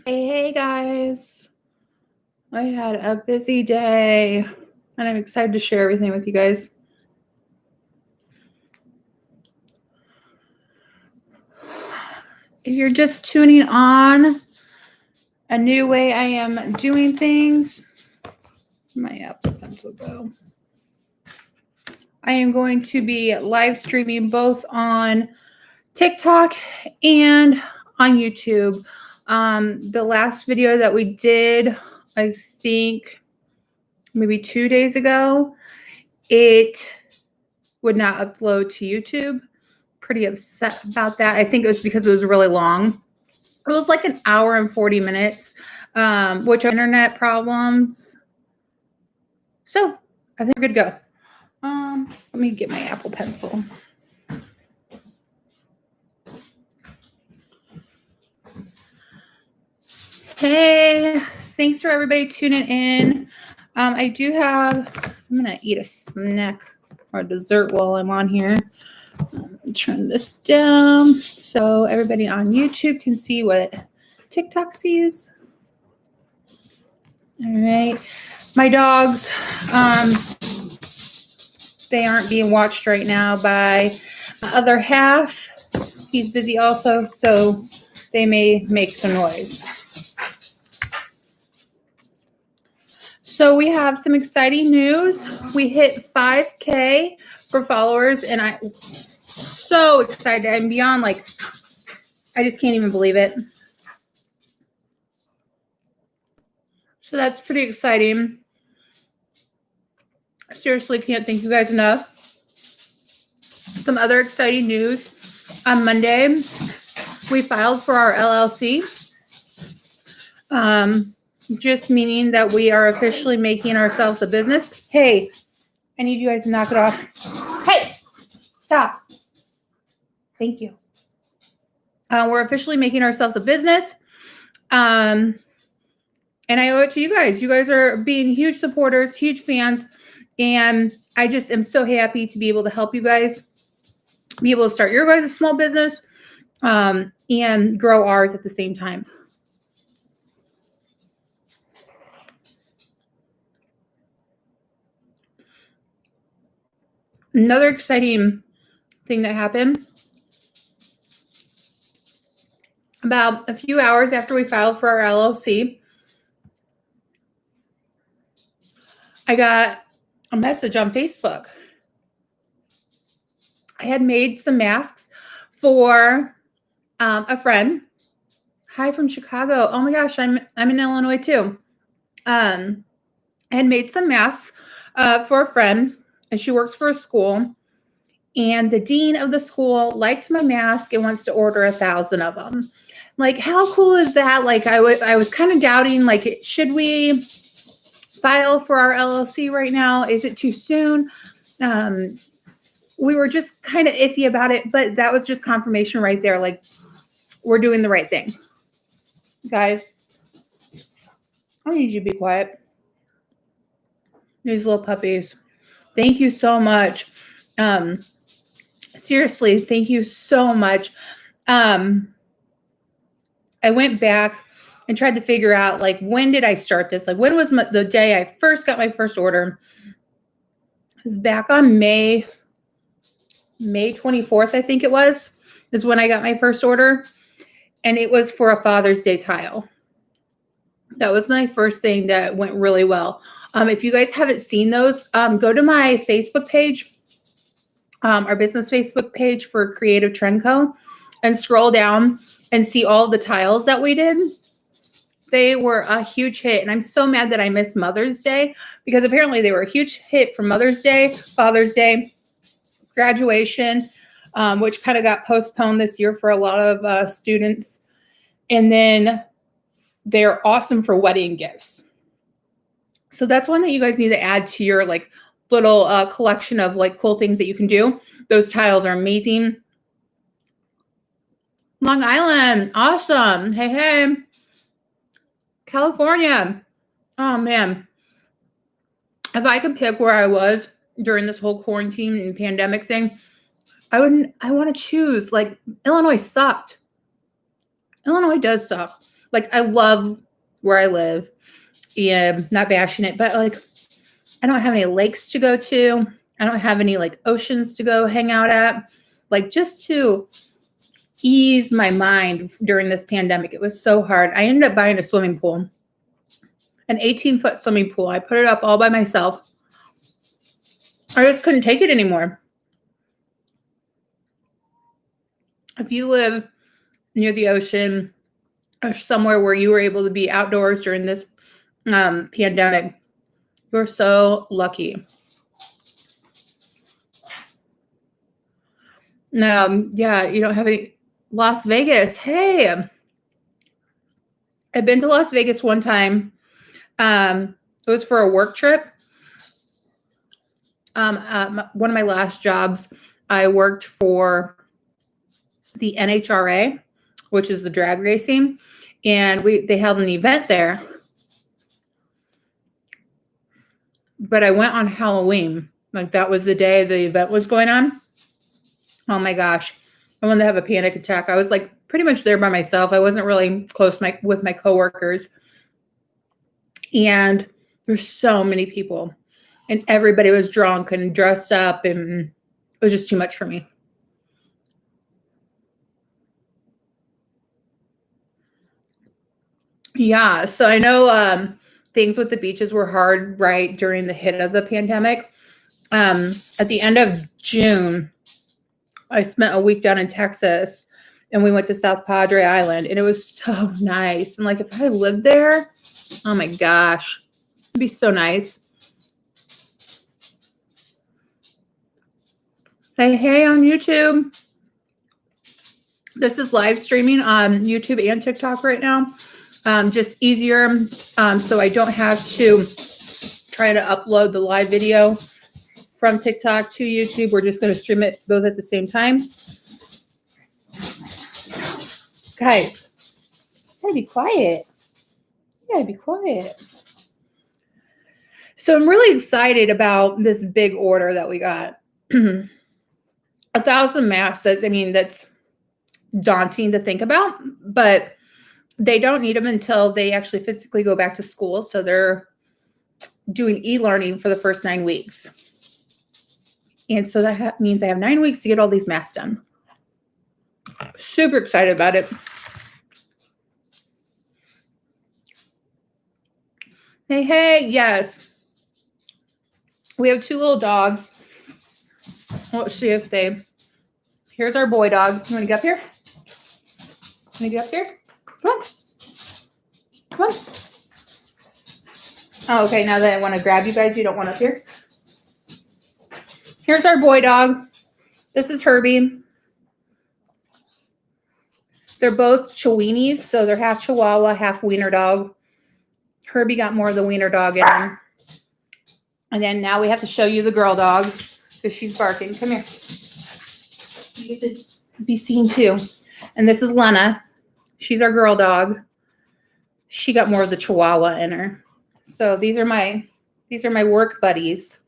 Hey guys, I had a busy day and I'm excited to share everything with you guys. If you're just tuning on, a new way I am doing things, my Apple Pencil go. I am going to be live streaming both on TikTok and on YouTube. The last video that we did, I think maybe 2 days ago, it would not upload to YouTube. Pretty upset about that. I think it was because it was really long. It was like an hour and 40 minutes, which are internet problems. So I think we're good to go. Let me get my Apple Pencil. Hey, thanks for everybody tuning in. I'm gonna eat a snack or a dessert while I'm on here. Turn this down so everybody on YouTube can see what TikTok sees. All right. My dogs, they aren't being watched right now by my other half. He's busy also, so they may make some noise. So we have some exciting news. We hit 5K for followers, and I'm so excited. I'm beyond, I just can't even believe it. So that's pretty exciting. Seriously, can't thank you guys enough. Some other exciting news. On Monday, we filed for our LLC. Just meaning that we are officially making ourselves a business. Hey, I need you guys to knock it off. Hey, stop. Thank you. We're officially making ourselves a business. And I owe it to you guys. You guys are being huge supporters, huge fans. And I just am so happy to be able to help you guys be able to start your guys' small business and grow ours at the same time. Another exciting thing that happened about a few hours after we filed for our LLC, I got a message on Facebook. I had made some masks for a friend. Hi from Chicago. Oh my gosh, I'm in Illinois too. I had made some masks for a friend, and she works for a school. And the dean of the school liked my mask and wants to order 1,000 of them. Like, how cool is that? Like, I was kind of doubting, like, should we file for our LLC right now? Is it too soon? We were just kind of iffy about it, but that was just confirmation right there. Like, we're doing the right thing. Guys, I need you to be quiet. These little puppies. Thank you so much. Seriously, thank you so much. I went back and tried to figure out, like, when did I start this? Like, when was the day I first got my first order? It was back on May 24th, I think it was, is when I got my first order. And it was for a Father's Day tile. That was my first thing that went really well. If you guys haven't seen those, go to my Facebook page, our business Facebook page for Creative Trend Co., and scroll down and see all the tiles that we did. They were a huge hit, and I'm so mad that I missed Mother's Day, because apparently they were a huge hit for Mother's Day, Father's Day, graduation, which kind of got postponed this year for a lot of students. And then they're awesome for wedding gifts. So that's one that you guys need to add to your, like, little collection of, like, cool things that you can do. Those tiles are amazing. Long Island, awesome. Hey. California. Oh man. If I could pick where I was during this whole quarantine and pandemic thing, I want to choose, like, Illinois sucked. Illinois does suck. Like, I love where I live and not bashing it, but like, I don't have any lakes to go to. I don't have any like oceans to go hang out at. Like, just to ease my mind during this pandemic, it was so hard. I ended up buying a swimming pool, an 18-foot swimming pool. I put it up all by myself. I just couldn't take it anymore. If you live near the ocean or somewhere where you were able to be outdoors during this pandemic, you're so lucky. Yeah, you don't have any. Las Vegas. Hey, I've been to Las Vegas one time. It was for a work trip. One of my last jobs, I worked for the NHRA, which is the drag racing, and they held an event there. But I went on Halloween. Like, that was the day the event was going on. Oh my gosh. I wanted to have a panic attack. I was like pretty much there by myself. I wasn't really close with my coworkers. And there's so many people. And everybody was drunk and dressed up. And it was just too much for me. Yeah. So I know things with the beaches were hard right during the hit of the pandemic. At the end of June, I spent a week down in Texas, and we went to South Padre Island, and it was so nice. And like, if I lived there, oh my gosh, it'd be so nice. Hey on YouTube. This is live streaming on YouTube and TikTok right now. Just easier, so I don't have to try to upload the live video from TikTok to YouTube. We're just going to stream it both at the same time. Guys, you gotta be quiet. You gotta be quiet. So I'm really excited about this big order that we got. 1,000 masks. That's daunting to think about, but they don't need them until they actually physically go back to school. So they're doing e-learning for the first 9 weeks. And so that means I have 9 weeks to get all these masks done. Super excited about it. Hey, yes. We have 2 little dogs. Let's see if here's our boy dog. You want to get up here? Want to get up here? Come on. Come on. Oh, okay. Now that I want to grab you guys, you don't want up here. Here's our boy dog. This is Herbie. They're both Chihuahuas, so they're half Chihuahua, half wiener dog. Herbie got more of the wiener dog in him. And then now we have to show you the girl dog because she's barking. Come here. You get to be seen too. And this is Lena. She's our girl dog. She got more of the Chihuahua in her. So these are my work buddies.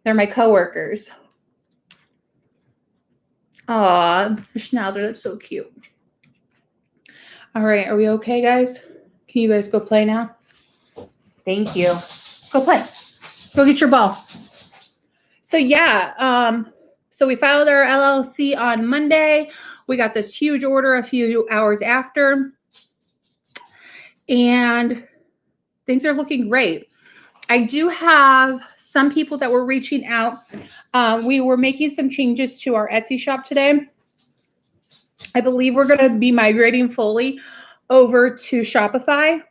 They're my coworkers. Aw, the Schnauzer, that's so cute. All right, are we okay, guys? Can you guys go play now? Thank you. Go play. Go get your ball. So yeah, so we filed our LLC on Monday. We got this huge order a few hours after. And things are looking great. I do have some people that were reaching out. We were making some changes to our Etsy shop today. I believe we're going to be migrating fully over to Shopify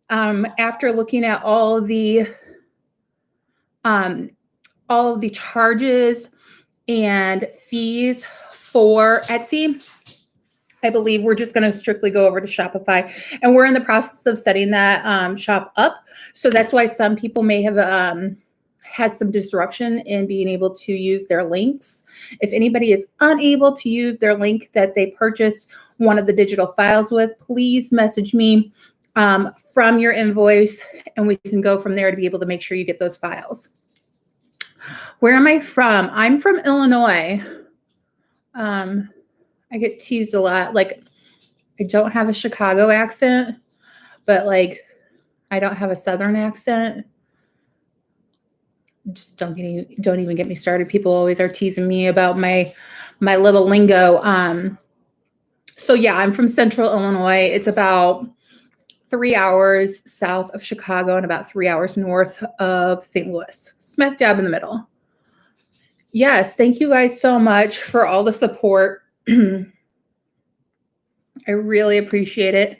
after looking at all of the charges and fees for Etsy. I believe we're just going to strictly go over to Shopify, and we're in the process of setting that shop up. So that's why some people may have had some disruption in being able to use their links. If anybody is unable to use their link that they purchased one of the digital files with, please message me from your invoice, and we can go from there to be able to make sure you get those files. Where am I from? I'm from Illinois. I get teased a lot. Like, I don't have a Chicago accent, but like I don't have a Southern accent. Just don't even get me started. People always are teasing me about my little lingo. So yeah, I'm from Central Illinois. It's about 3 hours south of Chicago and about 3 hours north of St. Louis, smack dab in the middle. Yes, thank you guys so much for all the support. I really appreciate it.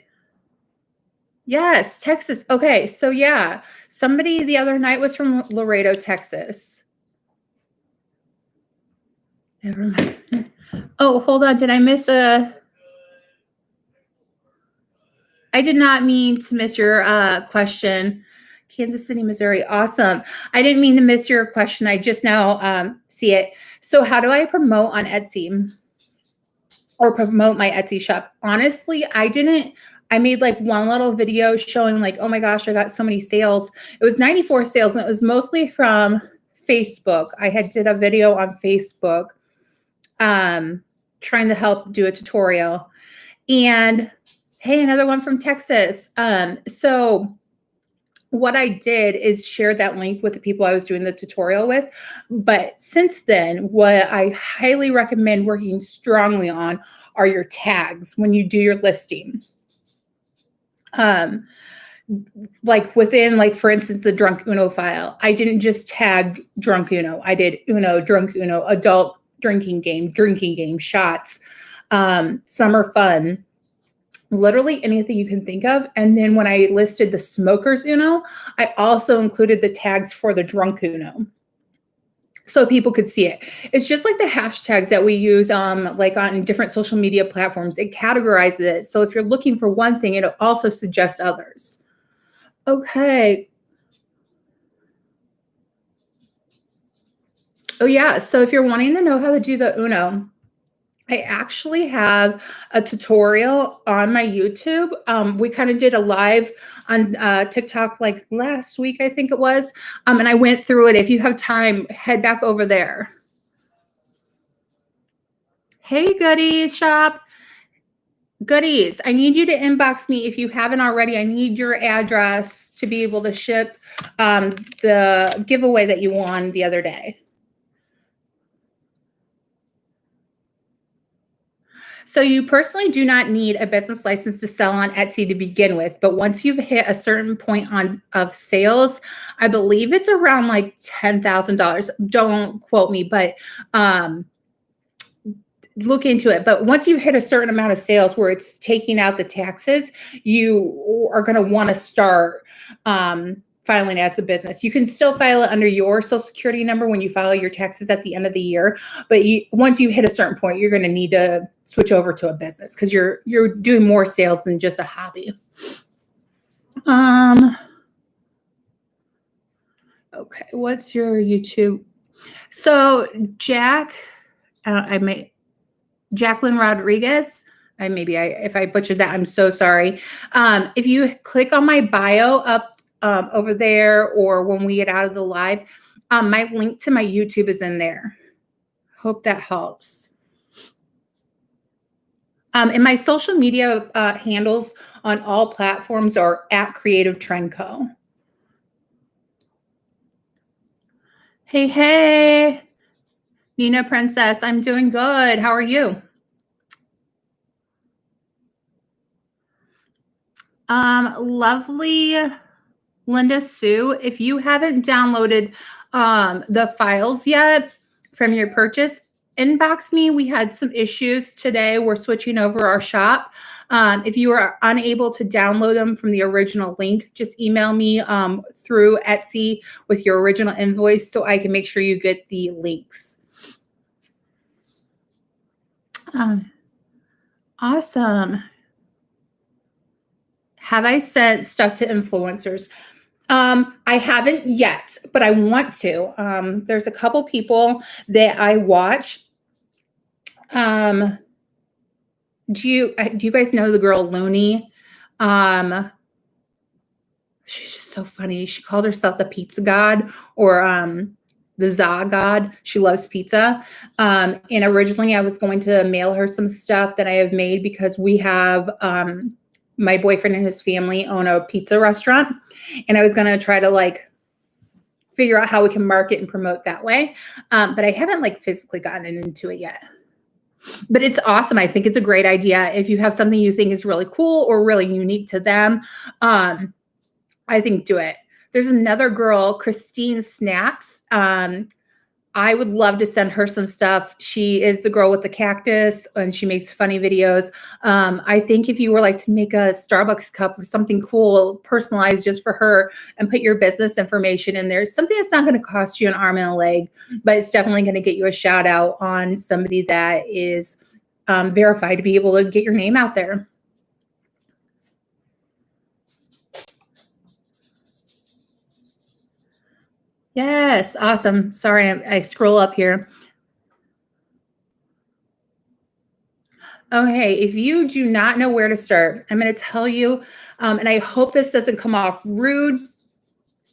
Yes, Texas. Okay, so yeah, somebody the other night was from Laredo, Texas. Never mind. Oh, hold on. Did I miss a... I did not mean to miss your question. Kansas City, Missouri. Awesome. I didn't mean to miss your question. I just now see it. So how do I promote on Etsy or promote my Etsy shop? Honestly, I didn't. I made like one little video showing like, oh my gosh, I got so many sales. It was 94 sales and it was mostly from Facebook. I had did a video on Facebook trying to help do a tutorial. And hey, another one from Texas. So what I did is share that link with the people I was doing the tutorial with. But since then, what I highly recommend working strongly on are your tags when you do your listing. Like within, like for instance, the Drunk Uno file, I didn't just tag Drunk Uno. I did Uno, Drunk Uno, adult drinking game, shots, summer fun, literally anything you can think of. And then when I listed the smokers Uno, I also included the tags for the drunk Uno so people could see it. It's just like the hashtags that we use like on different social media platforms. It categorizes it. So if you're looking for one thing, it'll also suggest others. Okay. Oh yeah. So if you're wanting to know how to do the Uno, I actually have a tutorial on my YouTube. We kind of did a live on TikTok like last week, I think it was. And I went through it. If you have time, head back over there. Hey, Goodies Shop. Goodies, I need you to inbox me if you haven't already. I need your address to be able to ship the giveaway that you won the other day. So you personally do not need a business license to sell on Etsy to begin with, but once you've hit a certain point of sales, I believe it's around like $10,000. Don't quote me, but look into it. But once you hit a certain amount of sales where it's taking out the taxes, you are going to want to start filing as a business. You can still file it under your social security number when you file your taxes at the end of the year. But once you hit a certain point, you're going to need to switch over to a business because you're doing more sales than just a hobby. Okay, what's your YouTube? So Jacqueline Rodriguez. If I butchered that, I'm so sorry. If you click on my bio up over there, or when we get out of the live, my link to my YouTube is in there. Hope that helps. And my social media handles on all platforms are at Creative Trend Co. Hey, Nina Princess, I'm doing good. How are you? Lovely Linda Sue, if you haven't downloaded the files yet from your purchase, inbox me. We had some issues today. We're switching over our shop. If you are unable to download them from the original link, just email me through Etsy with your original invoice so I can make sure you get the links. Awesome. Have I sent stuff to influencers? I haven't yet, but I want to. There's a couple people that I watch. Do you guys know the girl Looney? She's just so funny. She called herself the pizza god, or the Za God. She loves pizza. And originally I was going to mail her some stuff that I have made because we have my boyfriend and his family own a pizza restaurant. And I was going to try to like figure out how we can market and promote that way. But I haven't like physically gotten into it yet. But it's awesome. I think it's a great idea. If you have something you think is really cool or really unique to them, I think do it. There's another girl, Christine Snaps. I would love to send her some stuff. She is the girl with the cactus and she makes funny videos. I think if you were like to make a Starbucks cup or something cool, personalized just for her and put your business information in there, something that's not going to cost you an arm and a leg, but it's definitely going to get you a shout out on somebody that is verified to be able to get your name out there. Yes, awesome. Sorry, I scroll up here. Okay, if you do not know where to start, I'm going to tell you, and I hope this doesn't come off rude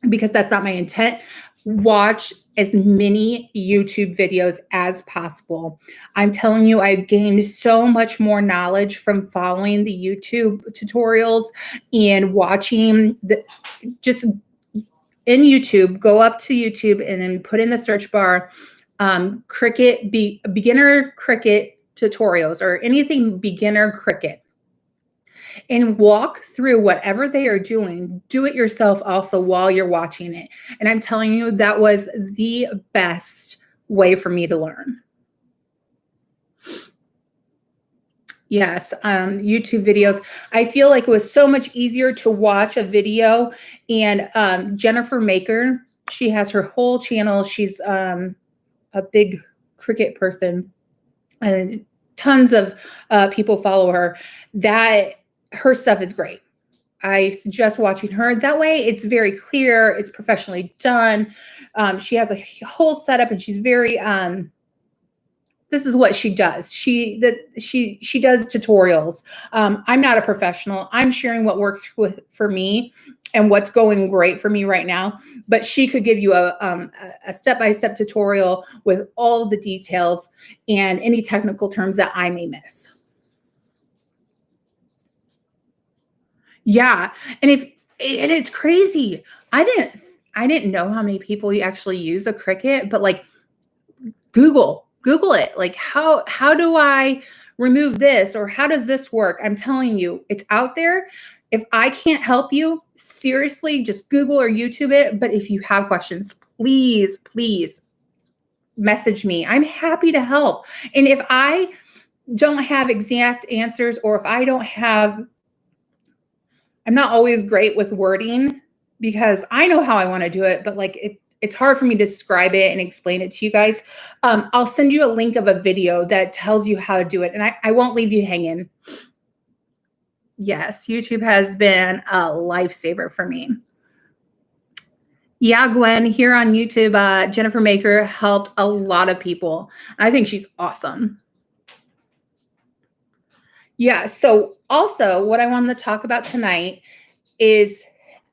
because that's not my intent. Watch as many YouTube videos as possible. I'm telling you, I've gained so much more knowledge from following the YouTube tutorials and watching just in YouTube, go up to YouTube and then put in the search bar, Cricut, beginner Cricut tutorials or anything beginner Cricut, and walk through whatever they are doing. Do it yourself also while you're watching it. And I'm telling you, that was the best way for me to learn. Yes, YouTube videos. I feel like it was so much easier to watch a video. And Jennifer Maker, she has her whole channel. She's a big Cricut person, and tons of people follow her. Her stuff is great. I suggest watching her. That way, it's very clear. It's professionally done. She has a whole setup, and she's very. This is what she does. She does tutorials. I'm not a professional. I'm sharing what works for me and what's going great for me right now. But she could give you a step-by-step tutorial with all the details and any technical terms that I may miss. Yeah, and it's crazy. I didn't know how many people you actually use a Cricut, but like Google it. Like how do I remove this, or how does this work? I'm telling you, it's out there. If I can't help you, seriously, just Google or YouTube it. But if you have questions, please message me. I'm happy to help. And if I don't have exact answers, or if I'm not always great with wording because I know how I want to do it, but like it's hard for me to describe it and explain it to you guys. I'll send you a link of a video that tells you how to do it, and I won't leave you hanging. Yes, YouTube has been a lifesaver for me. Yeah, Gwen, here on YouTube, Jennifer Maker helped a lot of people. I think she's awesome. Yeah, so also what I wanted to talk about tonight is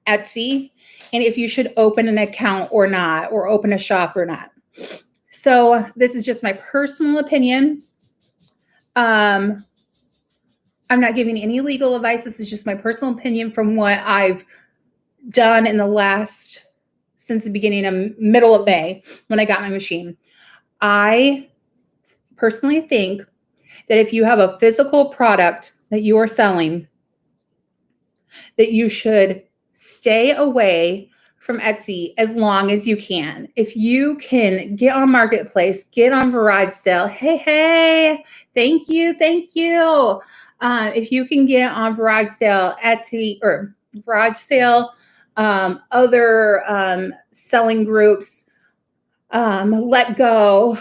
Etsy, and if you should open an account or not, or open a shop or not. So this is just my personal opinion. I'm not giving any legal advice. This is just my personal opinion from what I've done since the beginning of middle of May when I got my machine. I personally think that if you have a physical product that you are selling, that you should stay away from Etsy as long as you can. If you can get on Marketplace, get on Garage Sale. Hey, thank you. If you can get on Garage Sale, Etsy, or Garage Sale, other selling groups, Let Go,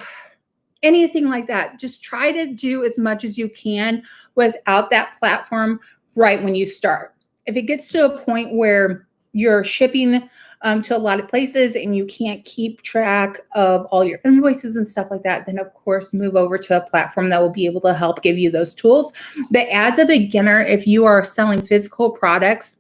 anything like that, just try to do as much as you can without that platform right when you start. If it gets to a point where you're shipping to a lot of places and you can't keep track of all your invoices and stuff like that, then of course move over to a platform that will be able to help give you those tools. But as a beginner, if you are selling physical products,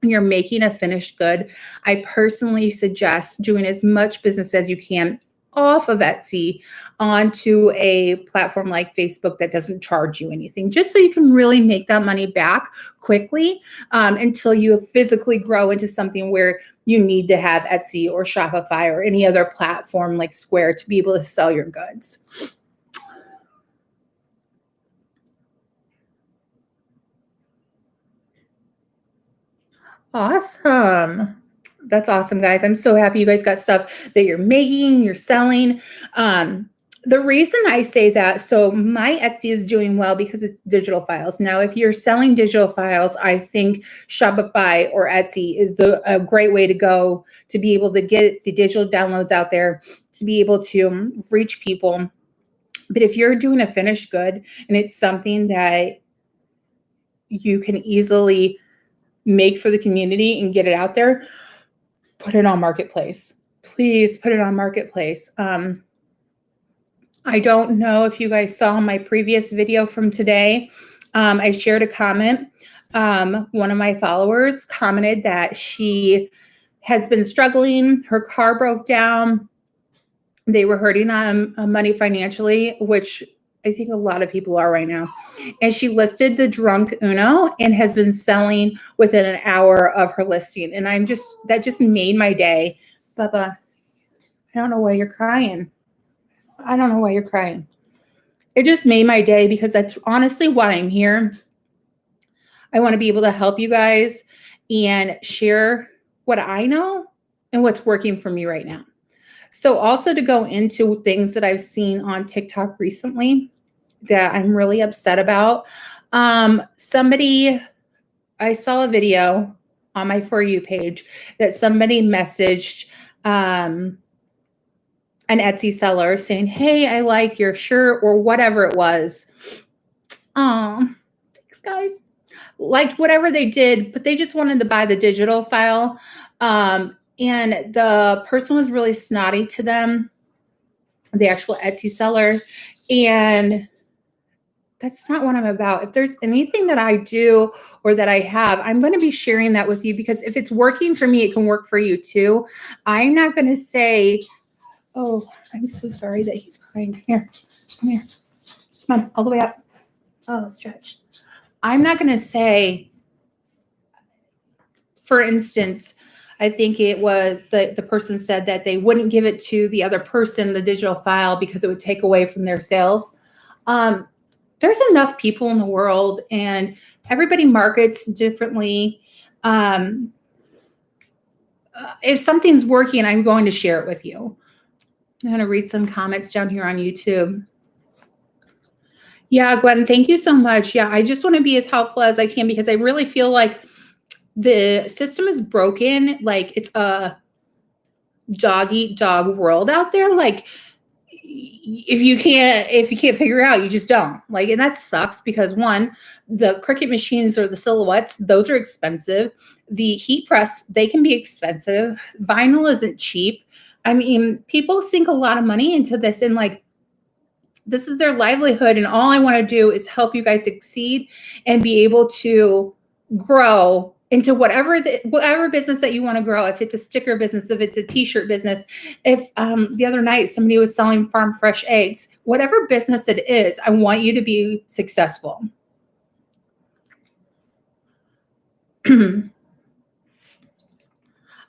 when you're making a finished good, I personally suggest doing as much business as you can off of Etsy onto a platform like Facebook that doesn't charge you anything, just so you can really make that money back quickly until you physically grow into something where you need to have Etsy or Shopify or any other platform like Square to be able to sell your goods. Awesome. That's awesome, guys. I'm so happy you guys got stuff that you're making, you're selling. The reason I say that, so my Etsy is doing well because it's digital files. Now, if you're selling digital files, I think Shopify or Etsy is a great way to go to be able to get the digital downloads out there, to be able to reach people. But if you're doing a finished good and it's something that you can easily make for the community and get it out there, put it on Marketplace. Please put it on Marketplace. I don't know if you guys saw my previous video from today. I shared a comment. One of my followers commented that she has been struggling. Her car broke down. They were hurting on money financially, which I think a lot of people are right now. And she listed the Drunk Uno and has been selling within an hour of her listing. And that just made my day. Bubba, I don't know why you're crying. I don't know why you're crying. It just made my day because that's honestly why I'm here. I want to be able to help you guys and share what I know and what's working for me right now. So also to go into things that I've seen on TikTok recently that I'm really upset about. I saw a video on my For You page that somebody messaged an Etsy seller saying, hey, I like your shirt or whatever it was. Thanks, guys. Liked whatever they did, but they just wanted to buy the digital file. And the person was really snotty to them, the actual Etsy seller. And that's not what I'm about. If there's anything that I do or that I have, I'm going to be sharing that with you because if it's working for me, it can work for you too. I'm not going to say, oh, I'm so sorry that he's crying. Come here. Come here. Come on, all the way up. Oh, stretch. I'm not going to say, for instance, I think it was the person said that they wouldn't give it to the other person, the digital file, because it would take away from their sales. There's enough people in the world and everybody markets differently. If something's working, I'm going to share it with you. I'm going to read some comments down here on YouTube. Yeah, Gwen, thank you so much. Yeah, I just want to be as helpful as I can because I really feel like the system is broken. Like it's a dog eat dog world out there. Like if you can't figure it out, you just don't. Like, and that sucks because one, the Cricut machines or the silhouettes, those are expensive. The heat press, they can be expensive. Vinyl isn't cheap. I mean, people sink a lot of money into this and like, this is their livelihood. And all I want to do is help you guys succeed and be able to grow into whatever business that you want to grow. If it's a sticker business, if it's a t-shirt business, if the other night somebody was selling farm fresh eggs, whatever business it is, I want you to be successful.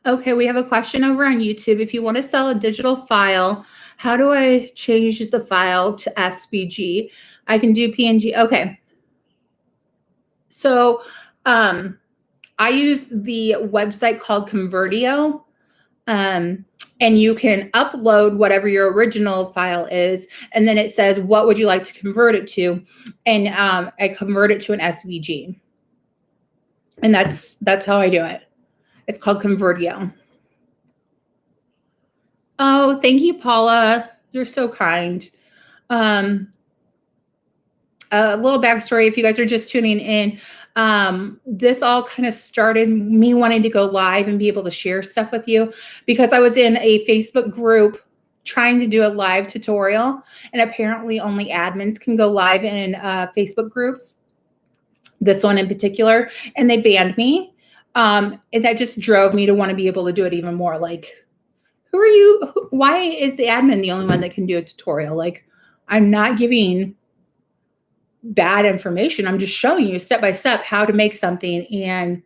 Okay, we have a question over on YouTube. If you want to sell a digital file, how do I change the file to SVG? I can do PNG. Okay. So I use the website called Convertio. And you can upload whatever your original file is. And then it says, what would you like to convert it to? And I convert it to an SVG. And that's how I do it. It's called Convertio. Oh, thank you, Paula. You're so kind. A little backstory, if you guys are just tuning in, this all kind of started me wanting to go live and be able to share stuff with you because I was in a Facebook group trying to do a live tutorial, and apparently only admins can go live in Facebook groups, this one in particular, and they banned me. And that just drove me to want to be able to do it even more. Like, who are you? Why is the admin the only one that can do a tutorial? Like, I'm not giving bad information. I'm just showing you step by step how to make something, and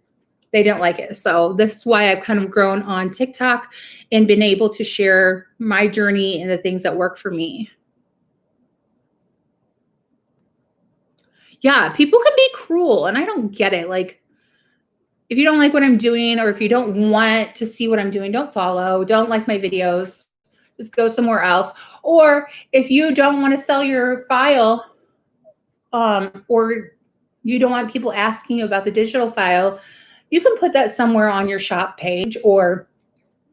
they didn't like it. So this is why I've kind of grown on TikTok and been able to share my journey and the things that work for me. Yeah, people can be cruel, and I don't get it. Like, if you don't like what I'm doing, or if you don't want to see what I'm doing, don't follow, don't like my videos, just go somewhere else. Or if you don't want to sell your file, or you don't want people asking you about the digital file, you can put that somewhere on your shop page or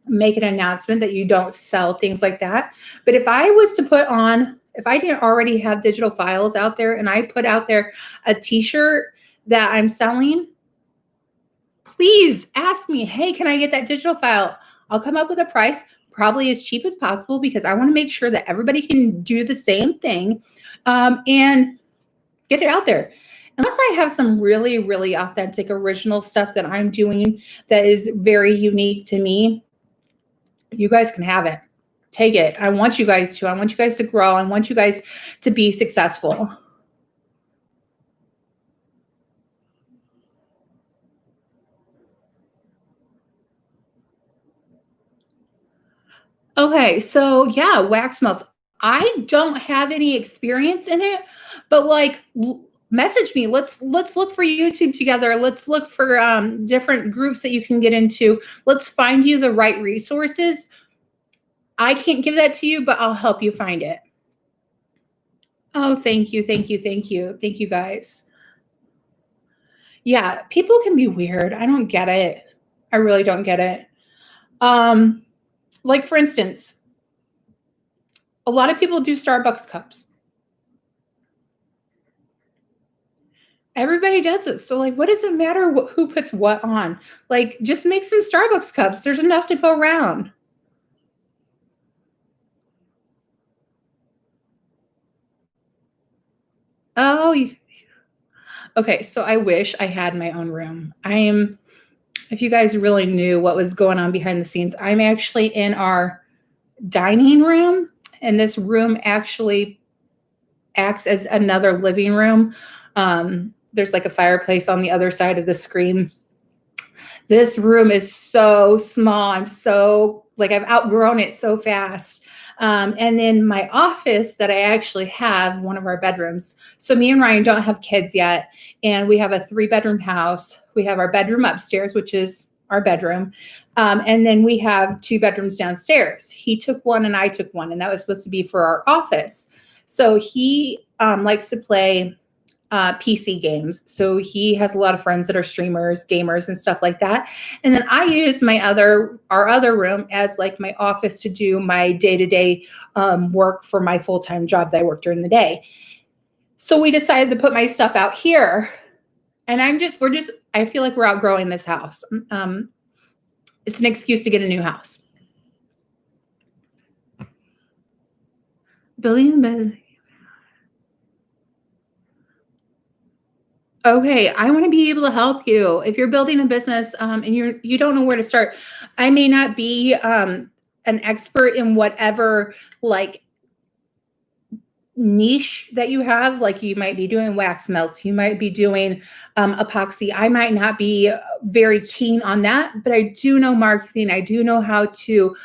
make an announcement that you don't sell things like that. But if I was to put on, if I didn't already have digital files out there and I put out there a t-shirt that I'm selling, please ask me, hey, can I get that digital file? I'll come up with a price, probably as cheap as possible, because I want to make sure that everybody can do the same thing, and get it out there. Unless I have some really, really authentic, original stuff that I'm doing that is very unique to me, you guys can have it. Take it. I want you guys to. I want you guys to grow. I want you guys to be successful. Okay, so yeah, wax melts. I don't have any experience in it, but like message me. Let's look for YouTube together. Let's look for different groups that you can get into. Let's find you the right resources. I can't give that to you, but I'll help you find it. Oh, thank you, thank you, thank you, thank you, guys. Yeah, people can be weird. I don't get it. I really don't get it. Um, like for instance, a lot of people do Starbucks cups. Everybody does it. So, like, what does it matter who puts what on? Like, just make some Starbucks cups. There's enough to go around. Oh, okay. So I wish I had my own room. If you guys really knew what was going on behind the scenes, I'm actually in our dining room, and this room actually acts as another living room. There's like a fireplace on the other side of the screen. This room is so small. I'm so like I've outgrown it so fast. And then my office that I actually have, one of our bedrooms. So me and Ryan don't have kids yet, and we have a 3-bedroom house. We have our bedroom upstairs, which is our bedroom, and then we have 2 bedrooms downstairs. He took one and I took one, and that was supposed to be for our office. So he likes to play PC games. So he has a lot of friends that are streamers, gamers, and stuff like that. And then I use our other room as like my office to do my day-to-day work for my full-time job that I work during the day. So we decided to put my stuff out here. And I feel like we're outgrowing this house. It's an excuse to get a new house. Billion business. Okay, I want to be able to help you. If you're building a business and you don't know where to start, I may not be an expert in whatever like niche that you have. Like you might be doing wax melts, you might be doing epoxy. I might not be very keen on that, but I do know marketing. I do know how to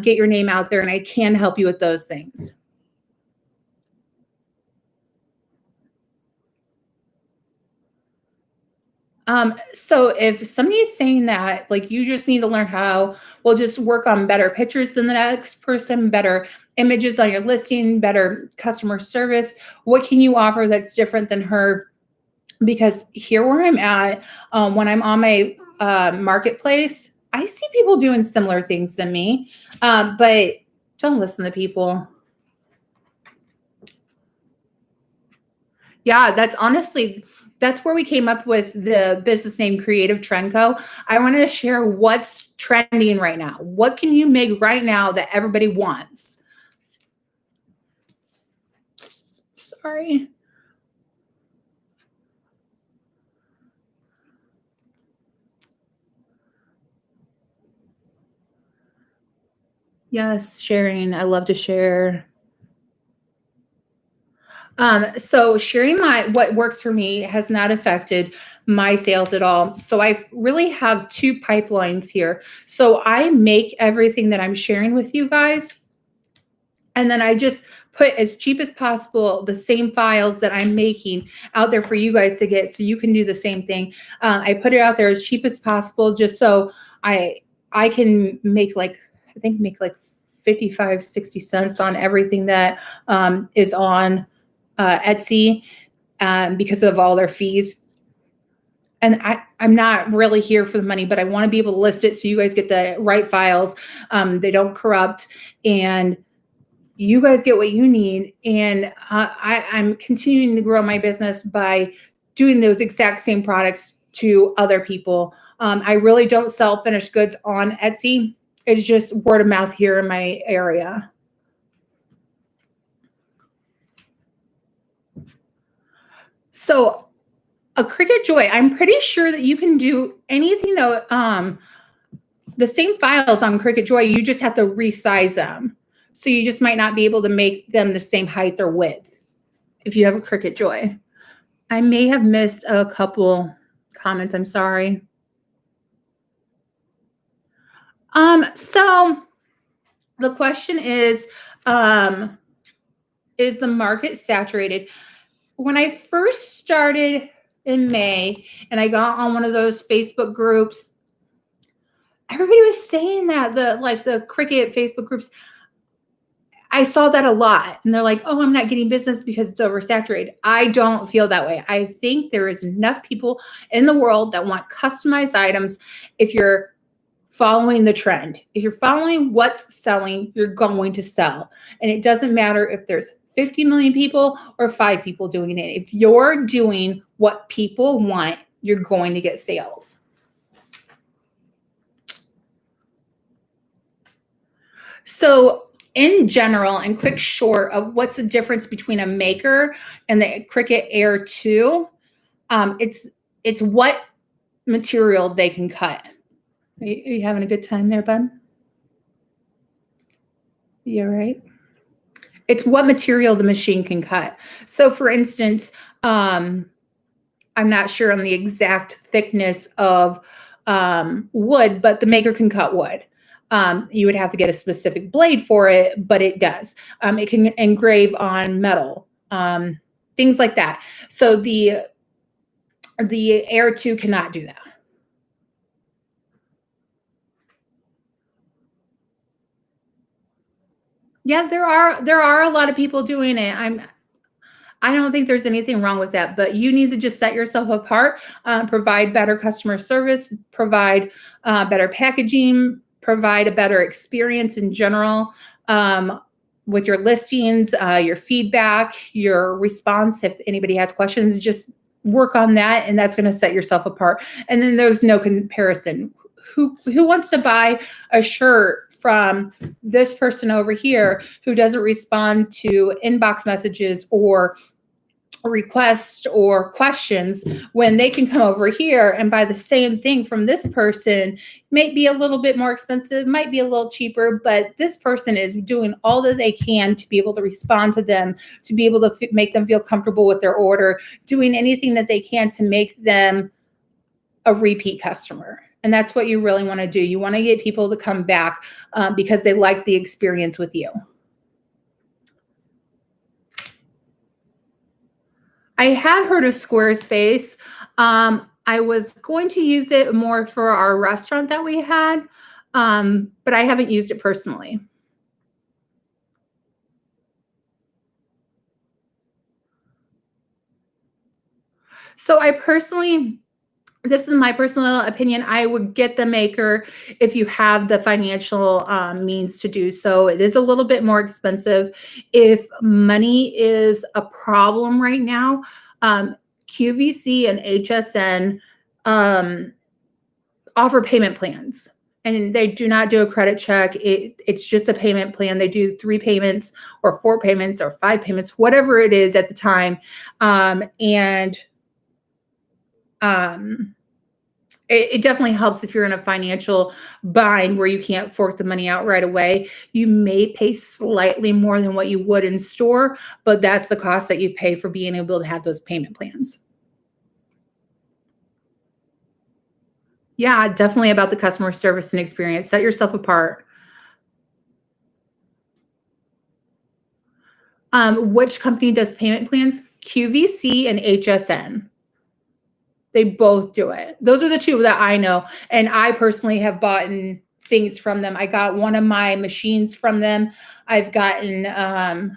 get your name out there, and I can help you with those things. So if somebody is saying that, like, you just need to learn how, well, just work on better pictures than the next person, better images on your listing, better customer service, what can you offer that's different than her? Because here where I'm at, when I'm on my marketplace, I see people doing similar things to me, but don't listen to people. Yeah, that's where we came up with the business name Creative Trend Co. I want to share what's trending right now. What can you make right now that everybody wants? Sorry. Yes, sharing. I love to share. So sharing what works for me has not affected my sales at all. So I really have two pipelines here. So I make everything that I'm sharing with you guys, and then I just put as cheap as possible the same files that I'm making out there for you guys to get, so you can do the same thing. I put it out there as cheap as possible, just so I can make like, I think make like 55, 60 cents on everything that is on Etsy, because of all their fees. And I'm not really here for the money, but I want to be able to list it so you guys get the right files. They don't corrupt, and you guys get what you need. And I'm continuing to grow my business by doing those exact same products to other people. I really don't sell finished goods on Etsy. It's just word of mouth here in my area. So a Cricut Joy, I'm pretty sure that you can do anything that, the same files on Cricut Joy, you just have to resize them. So you just might not be able to make them the same height or width if you have a Cricut Joy. I may have missed a couple comments. I'm sorry. So the question is the market saturated? When I first started in May and I got on one of those Facebook groups, everybody was saying that the Cricut Facebook groups, I saw that a lot, and they're like, oh, I'm not getting business because it's oversaturated. I don't feel that way. I think there is enough people in the world that want customized items. If you're following the trend, if you're following what's selling, you're going to sell. And it doesn't matter if there's 50 million people or 5 people doing it. If you're doing what people want, you're going to get sales. So in general, and quick short of what's the difference between a maker and the Cricut Air 2, it's what material they can cut. Are you having a good time there, bud? You all right? It's what material the machine can cut. So for instance, I'm not sure on the exact thickness of wood, but the maker can cut wood. You would have to get a specific blade for it, but it does. It can engrave on metal, things like that. So the Air 2 cannot do that. Yeah, there are a lot of people doing it. I don't think there's anything wrong with that, but you need to just set yourself apart, provide better customer service, provide better packaging, provide a better experience in general, with your listings, your feedback, your response. If anybody has questions, just work on that, and that's going to set yourself apart. And then there's no comparison. Who wants to buy a shirt from this person over here who doesn't respond to inbox messages or requests or questions, when they can come over here and buy the same thing from this person? Might be a little bit more expensive, might be a little cheaper, but this person is doing all that they can to be able to respond to them, to be able to make them feel comfortable with their order, doing anything that they can to make them a repeat customer. And that's what you really want to do. You want to get people to come back because they like the experience with you. I had heard of Squarespace. I was going to use it more for our restaurant that we had, but I haven't used it personally. So this is my personal opinion, I would get the maker if you have the financial means to do so. It is a little bit more expensive. If money is a problem right now, QVC and HSN offer payment plans, and they do not do a credit check. It's just a payment plan. They do 3 payments or 4 payments or 5 payments, whatever it is at the time. it definitely helps if you're in a financial bind where you can't fork the money out right away. You may pay slightly more than what you would in store, but that's the cost that you pay for being able to have those payment plans. Yeah, definitely about the customer service and experience. Set yourself apart. Which company does payment plans? QVC and HSN. They both do it. Those are the two that I know. And I personally have bought things from them. I got one of my machines from them. I've gotten I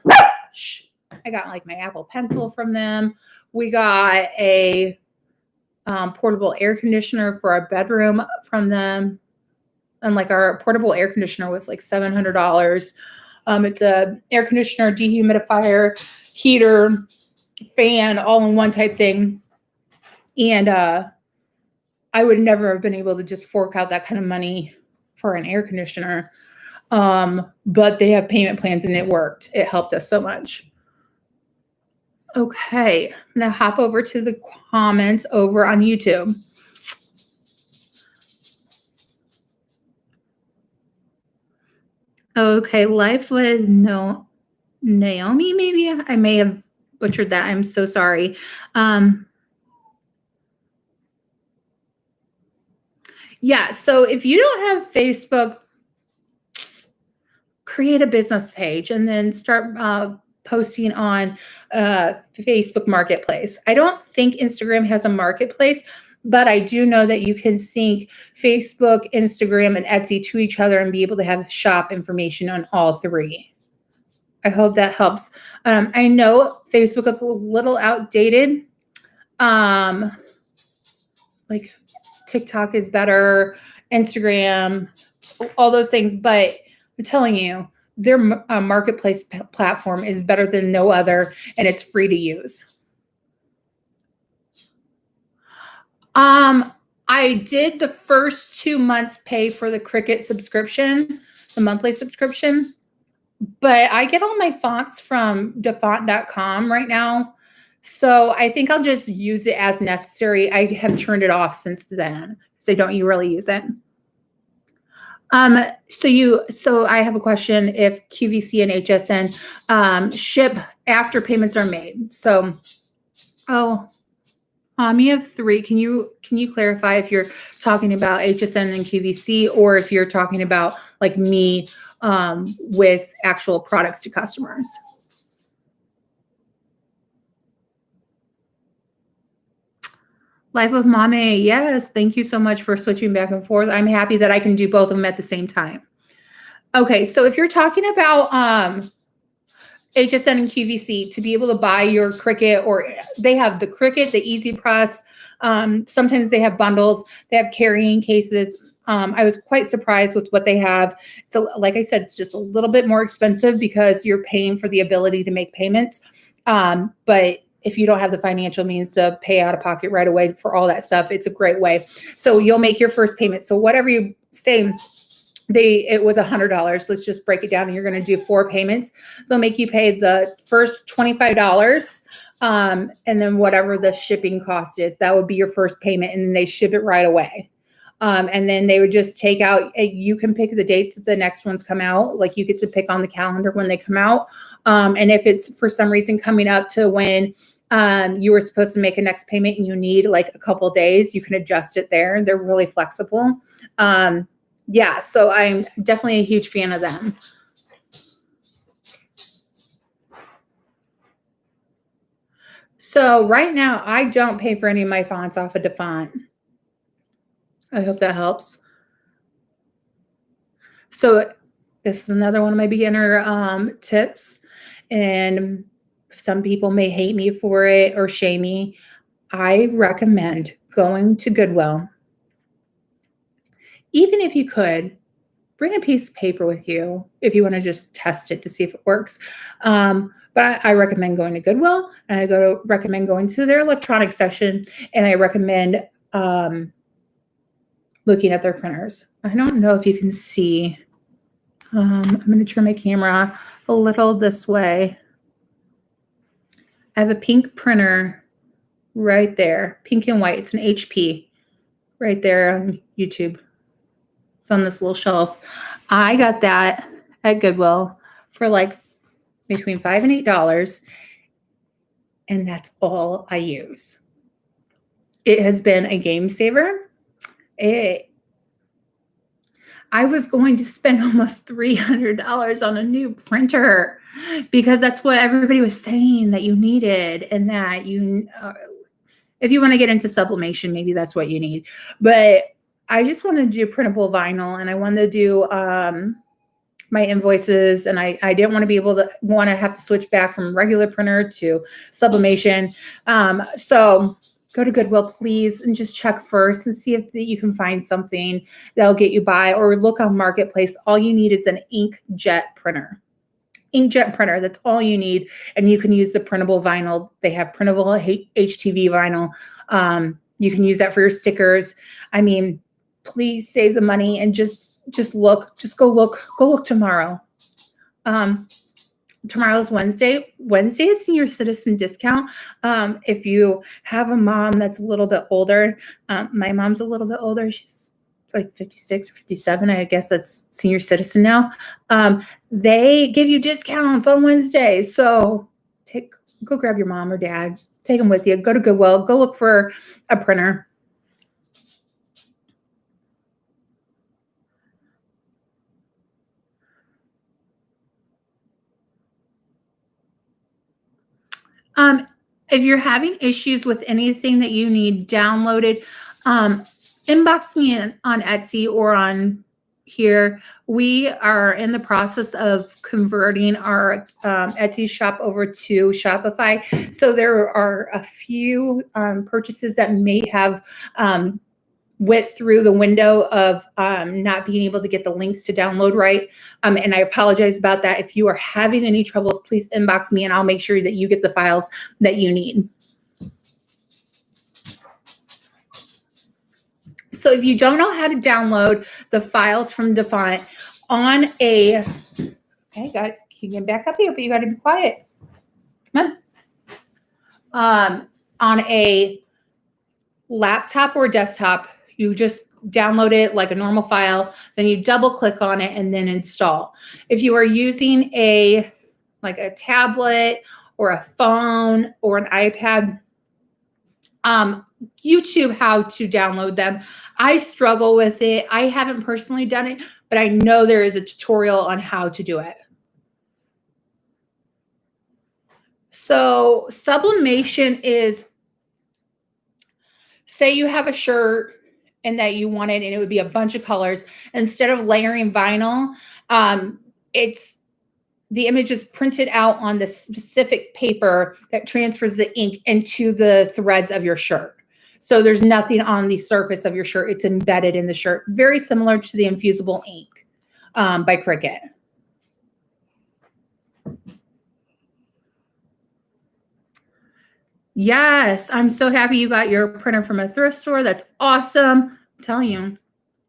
got like my Apple Pencil from them. We got a portable air conditioner for our bedroom from them. And like our portable air conditioner was like $700. It's a air conditioner, dehumidifier, heater, fan, all in one type thing. And I would never have been able to just fork out that kind of money for an air conditioner. But they have payment plans and it worked. It helped us so much. Okay, I'm going to hop over to the comments over on YouTube. Okay, life with Naomi, maybe? I may have butchered that. I'm so sorry. Yeah, so if you don't have Facebook, create a business page and then start posting on Facebook Marketplace. I don't think Instagram has a marketplace, but I do know that you can sync Facebook, Instagram, and Etsy to each other and be able to have shop information on all three. I hope that helps. I know Facebook is a little outdated. Like TikTok is better, Instagram, all those things, but I'm telling you, their marketplace platform is better than no other, and it's free to use. I did the first 2 months pay for the Cricut subscription, the monthly subscription, but I get all my fonts from defont.com right now. So I think I'll just use it as necessary. I have turned it off since then. So don't you really use it? So I have a question. If QVC and HSN ship after payments are made. So, you have three. Can you clarify if you're talking about HSN and QVC or if you're talking about like me with actual products to customers? Life of Mame, yes. Thank you so much for switching back and forth. I'm happy that I can do both of them at the same time. Okay, so if you're talking about HSN and QVC to be able to buy your Cricut, or they have the Cricut, the Easy Press. Sometimes they have bundles. They have carrying cases. I was quite surprised with what they have. So like I said, it's just a little bit more expensive because you're paying for the ability to make payments. But if you don't have the financial means to pay out of pocket right away for all that stuff, it's a great way. So you'll make your first payment. So whatever you say, it was $100. Let's just break it down. And you're going to do 4 payments. They'll make you pay the first $25. And then whatever the shipping cost is, that would be your first payment. And then they ship it right away. And then they would just take out, you can pick the dates that the next ones come out. Like you get to pick on the calendar when they come out. And if it's for some reason coming up to when you were supposed to make a next payment and you need like a couple days, you can adjust it there. They're really flexible. Yeah, so I'm definitely a huge fan of them. So right now, I don't pay for any of my fonts off of DeFont. I hope that helps. So this is another one of my beginner tips. And some people may hate me for it or shame me. I recommend going to Goodwill. Even if you could, bring a piece of paper with you if you want to just test it to see if it works. But I recommend going to Goodwill, and I recommend going to their electronics section, and I recommend looking at their printers. I don't know if you can see. I'm going to turn my camera a little this way. I have a pink printer right there, pink and white. It's an HP. right there on YouTube. It's on this little shelf. I got that at Goodwill for like between $5 and $8, and that's all I use. It has been a game saver. I was going to spend almost $300 on a new printer because that's what everybody was saying that you needed, and that if you want to get into sublimation, maybe that's what you need. But I just wanted to do printable vinyl, and I wanted to do my invoices, and I didn't want to have to switch back from regular printer to sublimation. So go to Goodwill, please, and just check first and see if you can find something that'll get you by, or look on Marketplace. All you need is an inkjet printer. Inkjet printer, that's all you need. And you can use the printable vinyl. They have printable HTV vinyl. You can use that for your stickers. I mean, please save the money and just look. Just go look tomorrow. Tomorrow's Wednesday. Wednesday is senior citizen discount. If you have a mom that's a little bit older, my mom's a little bit older. She's like 56 or 57. I guess that's senior citizen now. They give you discounts on Wednesday. So go grab your mom or dad, take them with you, go to Goodwill, go look for a printer. If you're having issues with anything that you need downloaded, inbox me on Etsy or on here. We are in the process of converting our Etsy shop over to Shopify. So there are a few purchases that may have went through the window of not being able to get the links to download right. And I apologize about that. If you are having any troubles, please inbox me and I'll make sure that you get the files that you need. So if you don't know how to download the files from DaFont on a, okay, got it. You can back up here, but you got to be quiet. Come on. On a laptop or desktop, you just download it like a normal file, then you double click on it and then install. If you are using a tablet or a phone or an iPad, YouTube how to download them. I struggle with it. I haven't personally done it, but I know there is a tutorial on how to do it. So sublimation is, say you have a shirt and that you wanted, and it would be a bunch of colors. Instead of layering vinyl, the image is printed out on the specific paper that transfers the ink into the threads of your shirt. So there's nothing on the surface of your shirt. It's embedded in the shirt. Very similar to the infusible ink by Cricut. Yes, I'm so happy you got your printer from a thrift store. That's awesome. I'm telling you,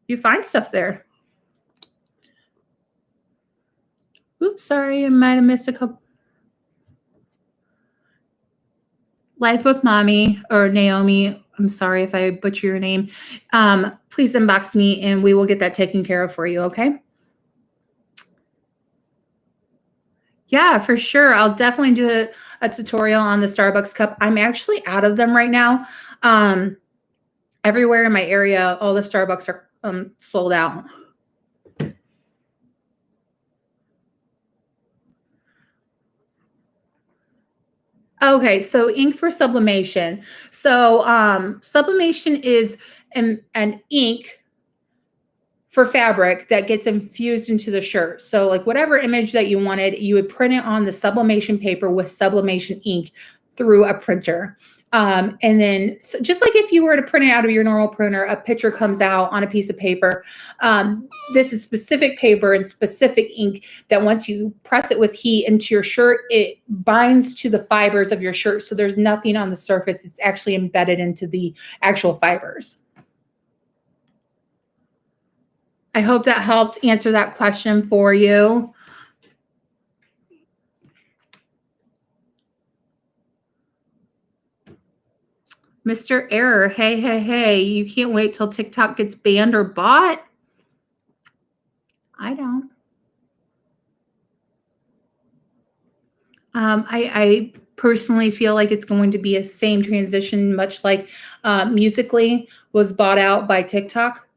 you find stuff there. Oops, sorry, I might have missed a couple. Life with Mommy or Naomi, I'm sorry if I butcher your name. Please inbox me and we will get that taken care of for you, okay? Yeah, for sure. I'll definitely do a tutorial on the Starbucks cup. I'm actually out of them right now. Everywhere in my area, all the Starbucks are sold out. Okay, so ink for sublimation. So sublimation is an ink for fabric that gets infused into the shirt. So like whatever image that you wanted, you would print it on the sublimation paper with sublimation ink through a printer. And then just like if you were to print it out of your normal printer, a picture comes out on a piece of paper. This is specific paper and specific ink that once you press it with heat into your shirt, it binds to the fibers of your shirt. So there's nothing on the surface. It's actually embedded into the actual fibers. I hope that helped answer that question for you. Mr. Error, hey, you can't wait till TikTok gets banned or bought? I don't. I personally feel like it's going to be a same transition, much like Musically was bought out by TikTok.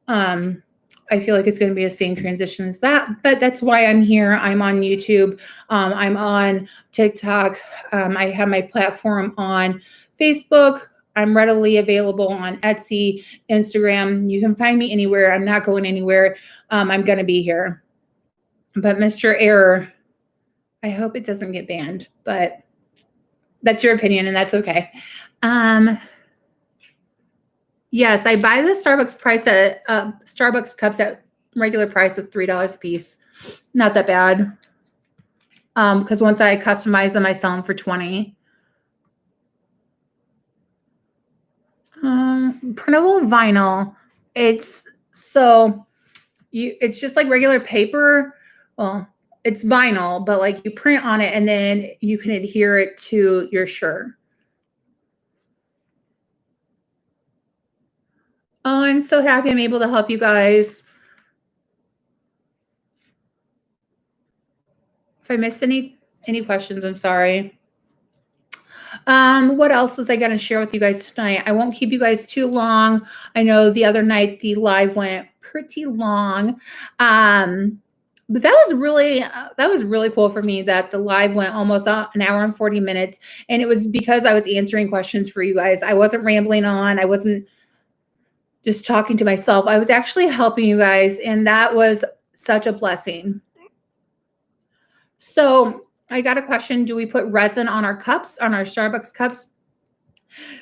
I feel like it's going to be the same transition as that, but that's why I'm here. I'm on YouTube. I'm on TikTok. I have my platform on Facebook. I'm readily available on Etsy, Instagram. You can find me anywhere. I'm not going anywhere. I'm going to be here. But Mr. Error, I hope it doesn't get banned, but that's your opinion and that's okay. Yes, I buy the Starbucks price at Starbucks cups at regular price of $3 a piece. Not that bad. Because once I customize them, I sell them for $20. Printable vinyl. It's just like regular paper. Well, it's vinyl, but like you print on it and then you can adhere it to your shirt. Oh, I'm so happy I'm able to help you guys. If I missed any questions, I'm sorry. What else was I going to share with you guys tonight? I won't keep you guys too long. I know the other night the live went pretty long. But that was really cool for me that the live went almost an hour and 40 minutes. And it was because I was answering questions for you guys. I wasn't rambling on. I wasn't just talking to myself. I was actually helping you guys. And that was such a blessing. So I got a question. Do we put resin on our cups, on our Starbucks cups?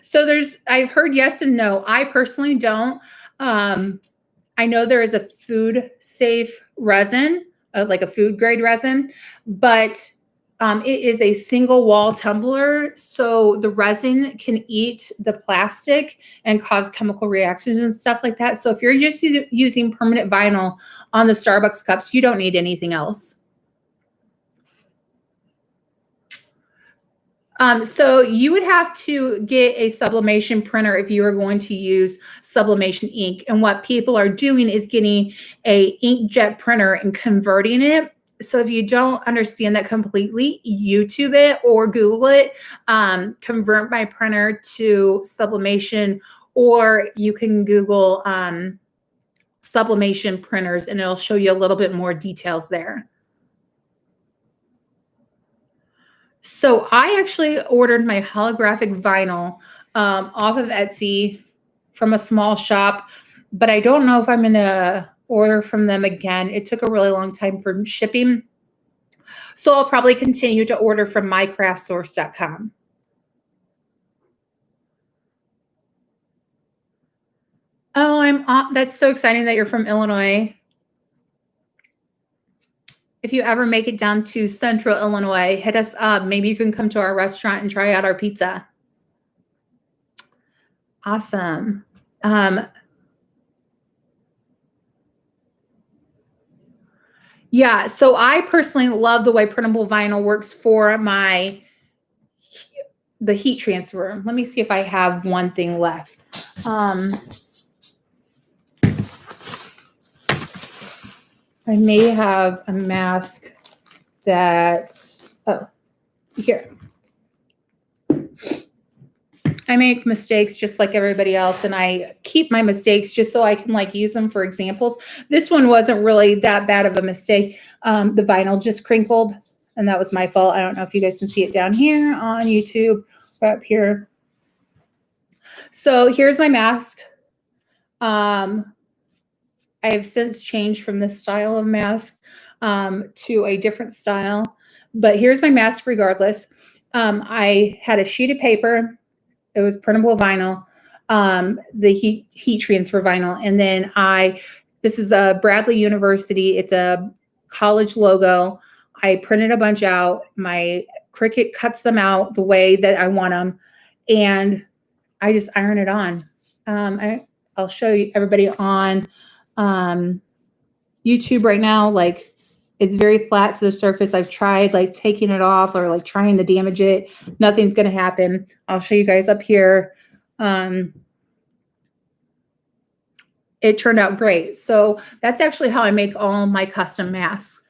So I've heard yes and no. I personally don't. I know there is a food safe resin, like a food grade resin, but it is a single wall tumbler. So the resin can eat the plastic and cause chemical reactions and stuff like that. So if you're just using permanent vinyl on the Starbucks cups, you don't need anything else. So you would have to get a sublimation printer if you are going to use sublimation ink. And what people are doing is getting a inkjet printer and converting it. So if you don't understand that completely, YouTube it or Google it, convert my printer to sublimation, or you can Google sublimation printers and it'll show you a little bit more details there. So I actually ordered my holographic vinyl off of Etsy from a small shop, but I don't know if I'm going to order from them again. It took a really long time for shipping. So I'll probably continue to order from mycraftsource.com. Oh, that's so exciting that you're from Illinois. If you ever make it down to Central Illinois, hit us up. Maybe you can come to our restaurant and try out our pizza. Awesome. Yeah, so I personally love the way printable vinyl works for the heat transfer. Let me see if I have one thing left. I may have a mask here. I make mistakes just like everybody else, and I keep my mistakes just so I can use them for examples. This one wasn't really that bad of a mistake. The vinyl just crinkled, and that was my fault. I don't know if you guys can see it down here on YouTube or up here. So here's my mask. I have since changed from this style of mask to a different style, but here's my mask regardless. I had a sheet of paper. It was printable vinyl, the heat transfer vinyl. And then this is a Bradley University. It's a college logo. I printed a bunch out. My Cricut cuts them out the way that I want them. And I just iron it on. I'll show you everybody on YouTube right now. It's very flat to the surface. I've tried taking it off or trying to damage it. Nothing's going to happen. I'll show you guys up here. It turned out great. So that's actually how I make all my custom masks.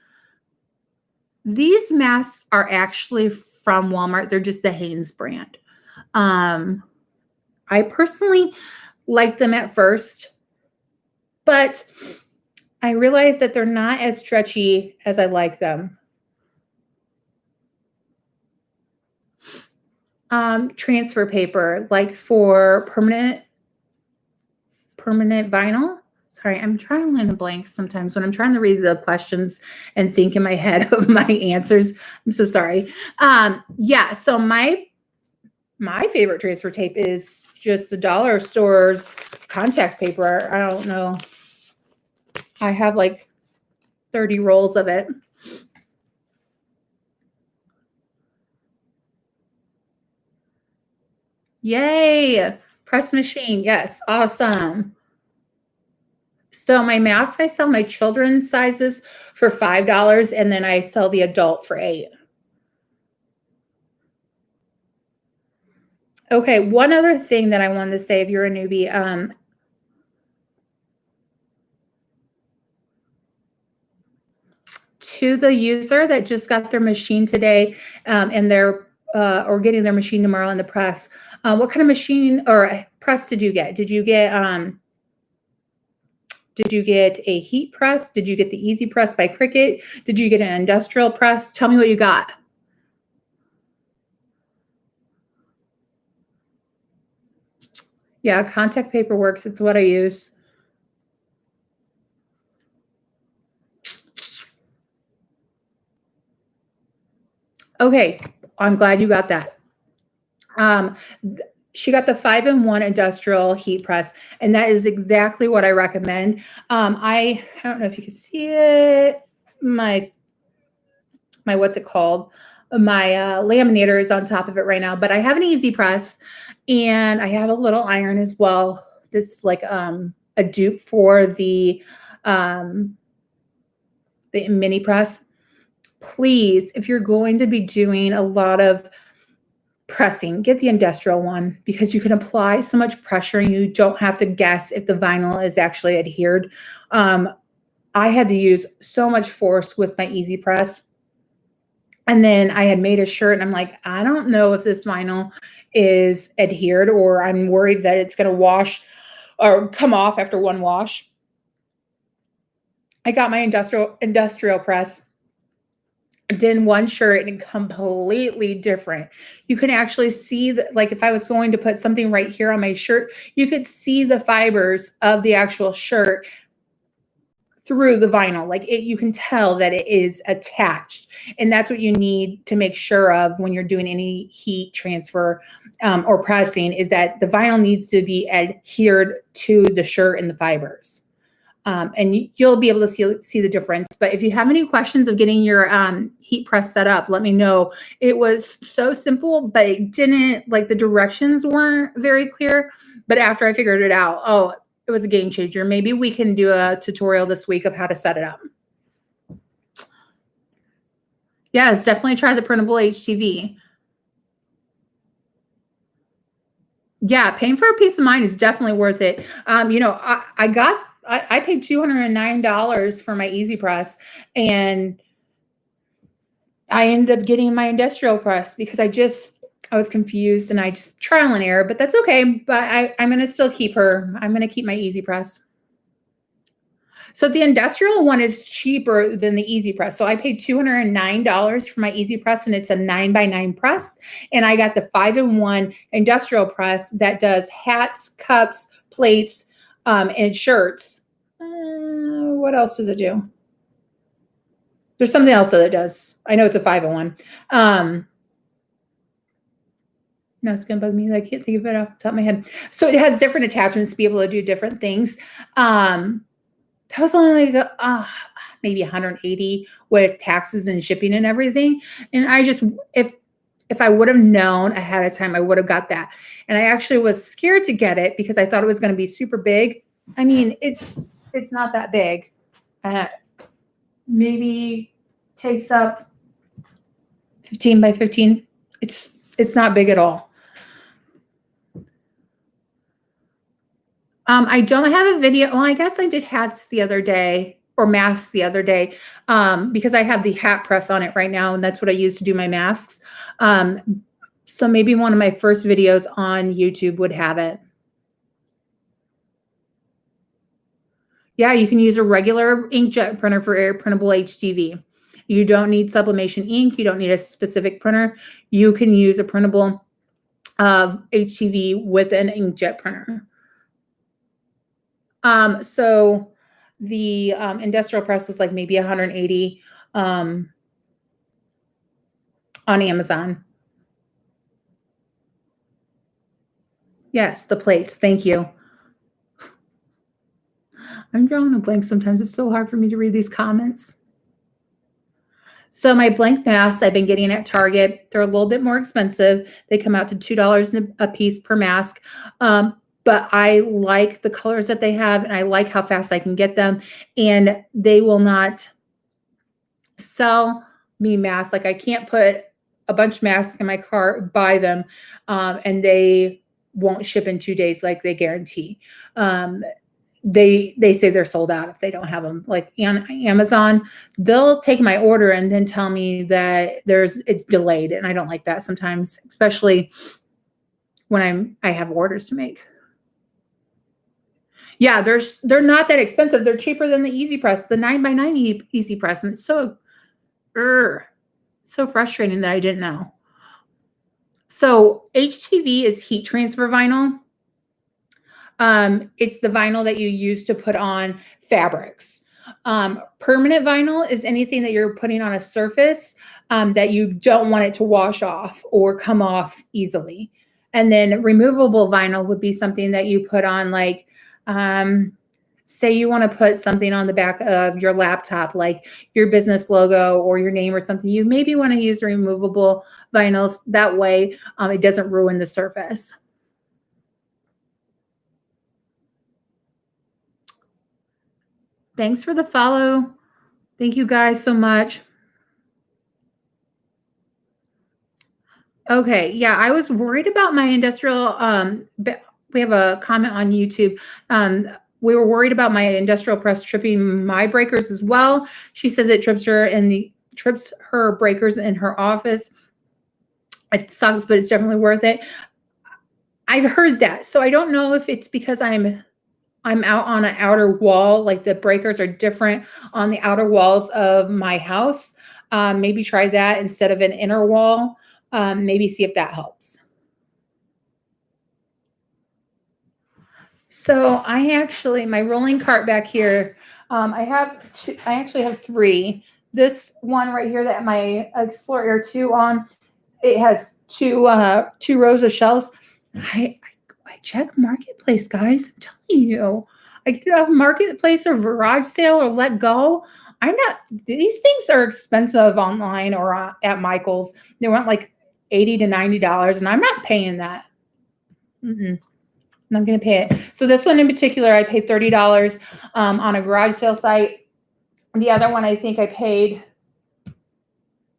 These masks are actually from Walmart. They're just the Hanes brand. I personally liked them at first, but I realized that they're not as stretchy as I like them. Transfer paper, like for permanent vinyl. Sorry, I'm trying in the blanks sometimes when I'm trying to read the questions and think in my head of my answers. I'm so sorry. Yeah, so my favorite transfer tape is just the dollar store's contact paper. I don't know. I have like 30 rolls of it. Yay! Press machine. Yes, awesome. So my mask, I sell my children's sizes for $5, and then I sell the adult for $8. Okay, one other thing that I wanted to say if you're a newbie, to the user that just got their machine today, and they're or getting their machine tomorrow in the press, what kind of machine or press did you get? Did you get a heat press? Did you get the Easy Press by Cricut? Did you get an industrial press? Tell me what you got. Yeah, contact paper works. It's what I use. Okay, I'm glad you got that. She got the 5-in-1 industrial heat press, and that is exactly what I recommend. I don't know if you can see it. My what's it called? My laminator is on top of it right now, but I have an Easy Press, and I have a little iron as well. This is like a dupe for the mini press. Please, if you're going to be doing a lot of pressing, get the industrial one because you can apply so much pressure and you don't have to guess if the vinyl is actually adhered. I had to use so much force with my Easy Press. And then I had made a shirt and I'm like, I don't know if this vinyl is adhered, or I'm worried that it's going to wash or come off after one wash. I got my industrial press, did one shirt and completely different. You can actually see that, like if I was going to put something right here on my shirt, you could see the fibers of the actual shirt through the vinyl. Like you can tell that it is attached. And that's what you need to make sure of when you're doing any heat transfer or pressing, is that the vinyl needs to be adhered to the shirt and the fibers. And you'll be able to see the difference. But if you have any questions of getting your heat press set up, let me know. It was so simple, but it didn't, like the directions weren't very clear. But after I figured it out, oh, it was a game changer. Maybe we can do a tutorial this week of how to set it up. Yes, definitely try the printable HTV. Yeah, paying for a peace of mind is definitely worth it. You know, I paid $209 for my Easy Press, and I ended up getting my industrial press because I was confused and I just trial and error, but that's okay. But I'm going to still keep her. I'm going to keep my Easy Press. So the industrial one is cheaper than the Easy Press. So I paid $209 for my Easy Press, and it's a 9x9 press. And I got the 5-in-1 industrial press that does hats, cups, plates, and shirts. What else does it do? There's something else that it does. I know it's a 5-in-1. No, it's going to bug me. I can't think of it off the top of my head. So it has different attachments to be able to do different things. That was only like maybe 180 with taxes and shipping and everything. And I just, if I would have known ahead of time, I would have got that. And I actually was scared to get it because I thought it was going to be super big. I mean, it's not that big. Maybe takes up 15 by 15. It's not big at all. I don't have a video. Well, I guess I did hats the other day or masks the other day because I have the hat press on it right now, and that's what I use to do my masks. So maybe one of my first videos on YouTube would have it. Yeah, you can use a regular inkjet printer for air printable HTV. You don't need sublimation ink. You don't need a specific printer. You can use a printable HTV with an inkjet printer. So the industrial press is like maybe 180 on Amazon. Yes, the plates. Thank you. I'm drawing a blank sometimes. It's so hard for me to read these comments. So my blank masks I've been getting at Target. They're a little bit more expensive. They come out to $2 a piece per mask. But I like the colors that they have, and I like how fast I can get them. And they will not sell me masks. Like I can't put a bunch of masks in my cart, buy them, and they won't ship in 2 days like they guarantee. They say they're sold out if they don't have them. Like on Amazon, they'll take my order and then tell me that it's delayed, and I don't like that sometimes, especially when I have orders to make. Yeah, they're not that expensive. They're cheaper than the Easy Press, the 9x9 Easy Press, and it's so frustrating that I didn't know. So HTV is heat transfer vinyl. It's the vinyl that you use to put on fabrics. Permanent vinyl is anything that you're putting on a surface that you don't want it to wash off or come off easily. And then removable vinyl would be something that you put on, like, say you want to put something on the back of your laptop, like your business logo or your name or something. You maybe want to use removable vinyls. That way it doesn't ruin the surface. Thanks for the follow. Thank you guys so much. Okay, yeah, I was worried about my industrial. We have a comment on YouTube. We were worried about my industrial press tripping my breakers as well. She says it trips her breakers in her office. It sucks, but it's definitely worth it. I've heard that, so I don't know if it's because I'm out on an outer wall, like the breakers are different on the outer walls of my house. Maybe try that instead of an inner wall. Maybe see if that helps. So my rolling cart back here, I actually have 3. This one right here that my Explore Air 2 on, it has two rows of shelves. I check Marketplace, guys. I'm telling you, I get it off Marketplace or garage sale or Let Go. These things are expensive online or at Michael's. They want like $80 to $90, and I'm not paying that. I'm not going to pay it. So this one in particular, I paid $30 on a garage sale site. The other one, I think I paid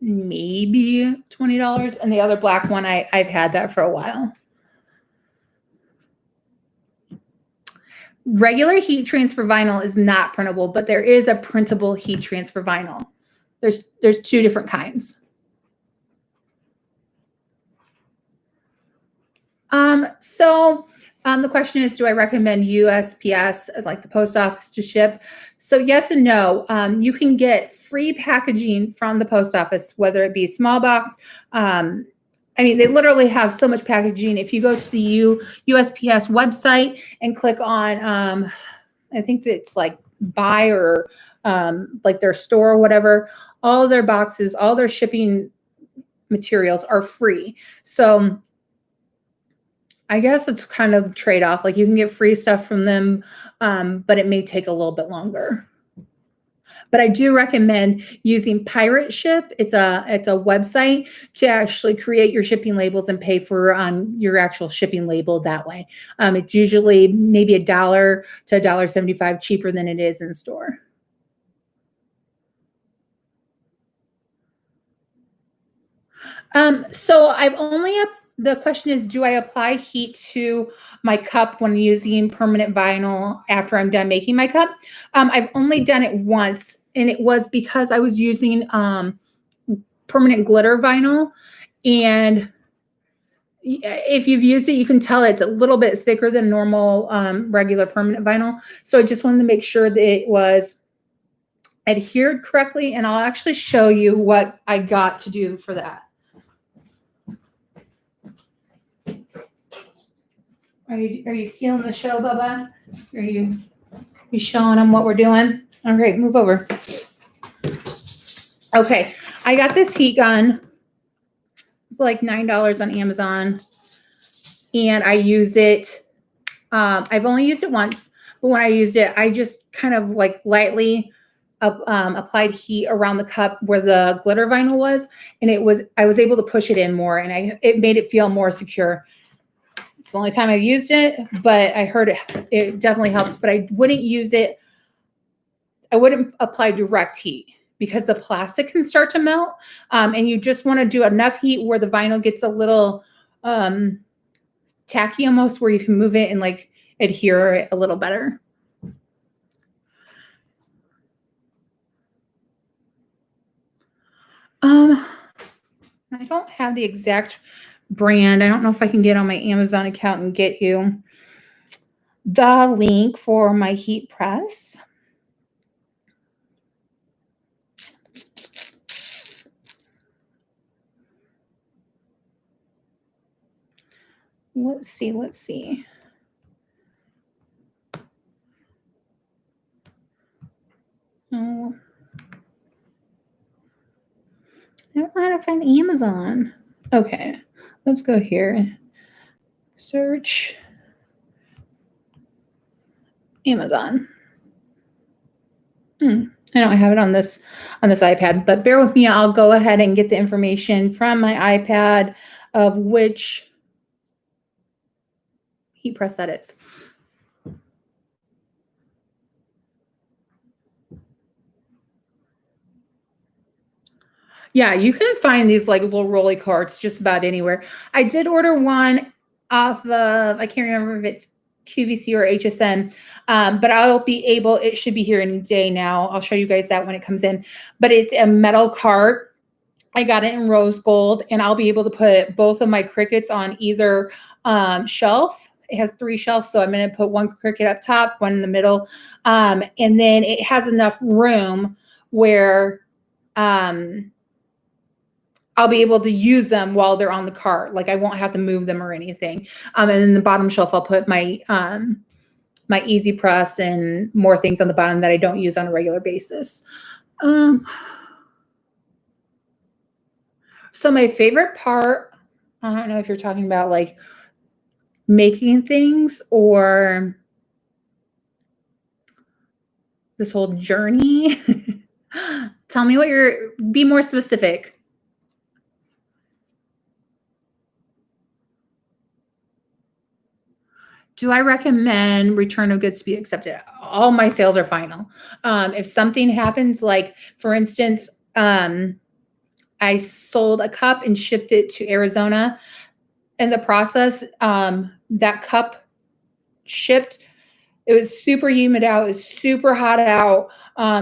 maybe $20, and the other black one, I've had that for a while. Regular heat transfer vinyl is not printable, but there is a printable heat transfer vinyl. There's 2 different kinds. The question is, do I recommend USPS, like the post office, to ship? So yes and no. You can get free packaging from the post office, whether it be small box. They literally have so much packaging. If you go to the USPS website and click on, I think it's like buy or like their store or whatever, all their boxes, all their shipping materials are free. So I guess it's kind of trade-off. Like you can get free stuff from them, but it may take a little bit longer. But I do recommend using Pirate Ship. It's a website to actually create your shipping labels and pay for your actual shipping label that way. It's usually maybe $1 to $1.75 cheaper than it is in store. So I've only the question is, do I apply heat to my cup when using permanent vinyl after I'm done making my cup? I've only done it once, and it was because I was using permanent glitter vinyl. And if you've used it, you can tell it's a little bit thicker than normal regular permanent vinyl. So I just wanted to make sure that it was adhered correctly, and I'll actually show you what I got to do for that. Are you stealing the show, Bubba? Are you showing them what we're doing? All right, move over. Okay, I got this heat gun. It's like $9 on Amazon, and I use it. I've only used it once, but when I used it, I just kind of like lightly applied heat around the cup where the glitter vinyl was, and I was able to push it in more, and it made it feel more secure. It's the only time I've used it, but I heard it definitely helps. But I wouldn't use it. I wouldn't apply direct heat because the plastic can start to melt, and you just want to do enough heat where the vinyl gets a little tacky almost, where you can move it and like adhere it a little better. I don't have the exact brand. I don't know if I can get on my Amazon account and get you the link for my heat press. Let's see. Oh, I don't know how to find Amazon. Okay, let's go here. Search Amazon. I don't have it on this iPad, but bear with me. I'll go ahead and get the information from my iPad of which heat press that is. Yeah, you can find these like little rolly carts just about anywhere. I did order one off of, I can't remember if it's QVC or HSN, but it should be here any day now. I'll show you guys that when it comes in. But it's a metal cart. I got it in rose gold, and I'll be able to put both of my Cricuts on either shelf. It has 3 shelves, so I'm going to put one Cricut up top, one in the middle, and then it has enough room where I'll be able to use them while they're on the cart. Like I won't have to move them or anything. And then the bottom shelf, I'll put my my Easy Press and more things on the bottom that I don't use on a regular basis. So my favorite part, I don't know if you're talking about like making things or this whole journey. Tell me be more specific. Do I recommend return of goods to be accepted? All my sales are final. If something happens, like for instance, I sold a cup and shipped it to Arizona. In the process, that cup shipped. It was super humid out. It was super hot out.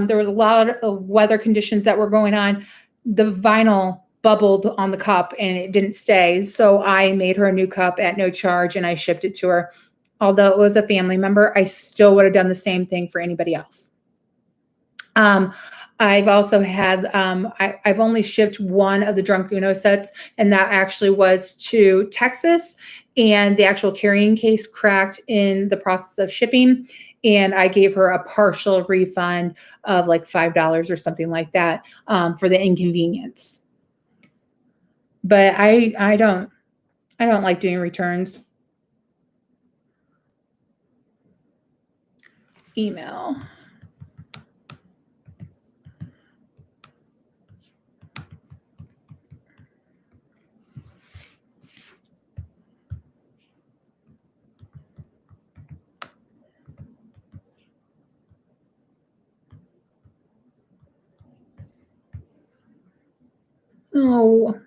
There was a lot of weather conditions that were going on. The vinyl bubbled on the cup and it didn't stay. So I made her a new cup at no charge and I shipped it to her. Although it was a family member, I still would have done the same thing for anybody else. I've also had, I've only shipped one of the Drunk Uno sets, and that actually was to Texas, and the actual carrying case cracked in the process of shipping, and I gave her a partial refund of like $5 or something like that for the inconvenience. But I don't like doing returns. Email. Oh,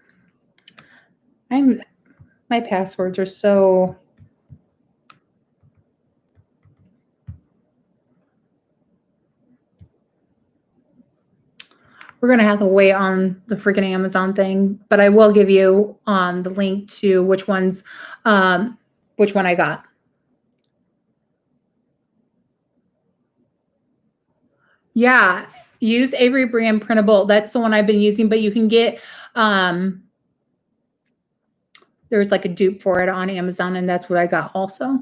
my My passwords are so... We're going to have to wait on the freaking Amazon thing, but I will give you the link to which one I got. Yeah, use Avery brand printable. That's the one I've been using, but you can get, there's like a dupe for it on Amazon, and that's what I got also.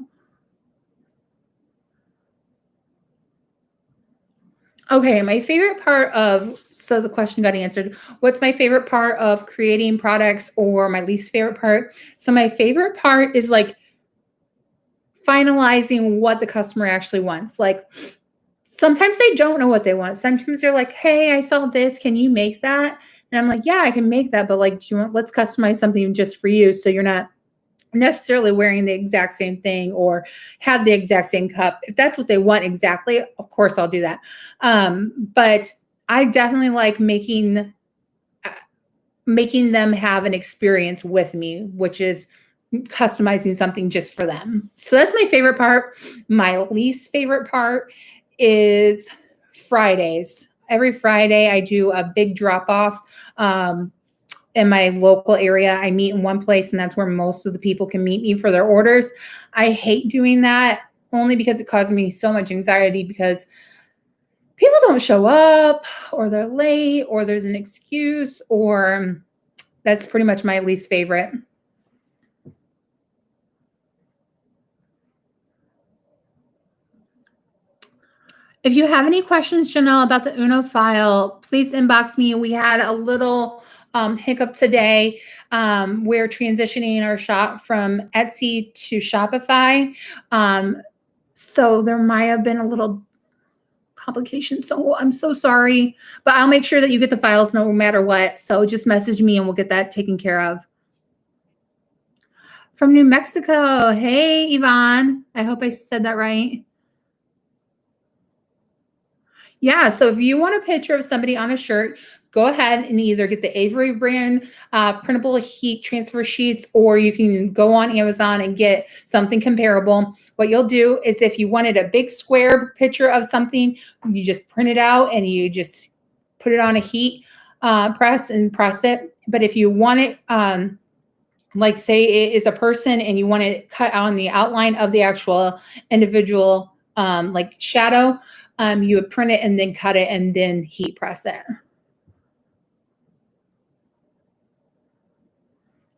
Okay, my favorite part of, so the question got answered. What's my favorite part of creating products, or my least favorite part? So my favorite part is like finalizing what the customer actually wants. Like sometimes they don't know what they want. Sometimes they're like, hey, I saw this. Can you make that? And I'm like, yeah, I can make that. But like, do you want, let's customize something just for you, so you're not necessarily wearing the exact same thing or have the exact same cup. If that's what they want exactly, of course I'll do that. But I definitely like making them have an experience with me, which is customizing something just for them. So that's my favorite part. My least favorite part is Fridays. Every Friday I do a big drop off. In my local area, I meet in one place, and that's where most of the people can meet me for their orders. I hate doing that only because it causes me so much anxiety, because people don't show up, or they're late, or there's an excuse, or that's pretty much my least favorite. If you have any questions, Janelle, about the Uno file, please inbox me. We had a little hiccup today. We're transitioning our shop from Etsy to Shopify. So there might have been a little complication. So I'm so sorry, but I'll make sure that you get the files no matter what. So just message me and we'll get that taken care of. From New Mexico. Hey, Yvonne. I hope I said that right. Yeah, so if you want a picture of somebody on a shirt, go ahead and either get the Avery brand printable heat transfer sheets, or you can go on Amazon and get something comparable. What you'll do is, if you wanted a big square picture of something, you just print it out and you just put it on a heat press and press it. But if you want it, like say it is a person and you want it cut on the outline of the actual individual like shadow, you would print it and then cut it and then heat press it.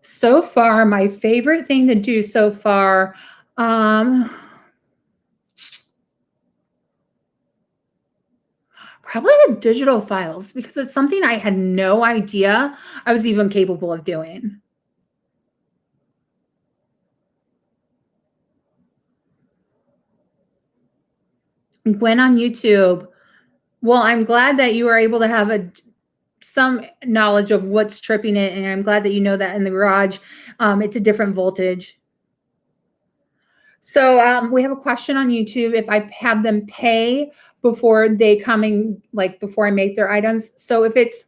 So far, my favorite thing to do so far, probably the digital files, because it's something I had no idea I was even capable of doing. Gwen on YouTube. Well, I'm glad that you were able to have some knowledge of what's tripping it, and I'm glad that you know that in the garage, it's a different voltage. So we have a question on YouTube. If I have them pay before they come in, like before I make their items. So if it's,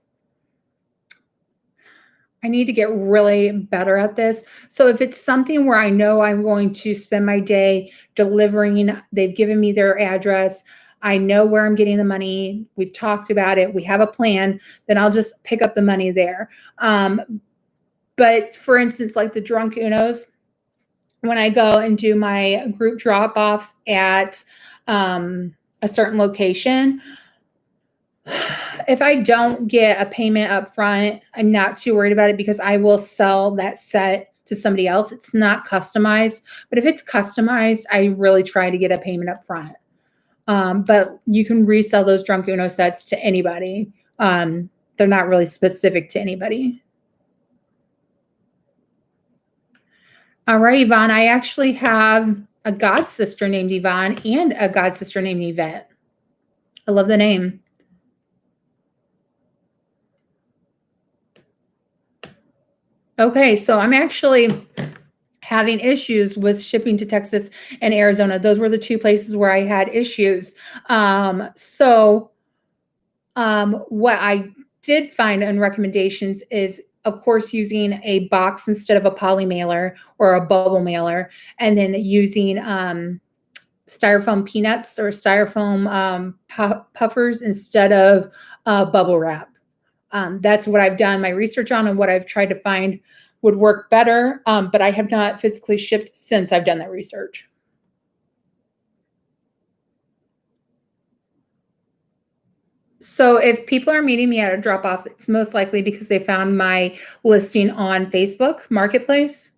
I need to get really better at this. So if it's something where I know I'm going to spend my day delivering, they've given me their address, I know where I'm getting the money, we've talked about it, we have a plan, then I'll just pick up the money there. But for instance, like the Drunk Unos, when I go and do my group drop-offs at a certain location, if I don't get a payment up front, I'm not too worried about it, because I will sell that set to somebody else. It's not customized, but if it's customized, I really try to get a payment up front. But you can resell those Drunk Uno sets to anybody. They're not really specific to anybody. All right, Yvonne, I actually have a god sister named Yvonne and a god sister named Yvette. I love the name. Okay, so I'm actually having issues with shipping to Texas and Arizona. Those were the two places where I had issues. What I did find in recommendations is of course, using a box instead of a poly mailer or a bubble mailer, and then using styrofoam peanuts or styrofoam puffers instead of bubble wrap. That's what I've done my research on and what I've tried to find would work better, but I have not physically shipped since I've done that research. So if people are meeting me at a drop-off, it's most likely because they found my listing on Facebook Marketplace.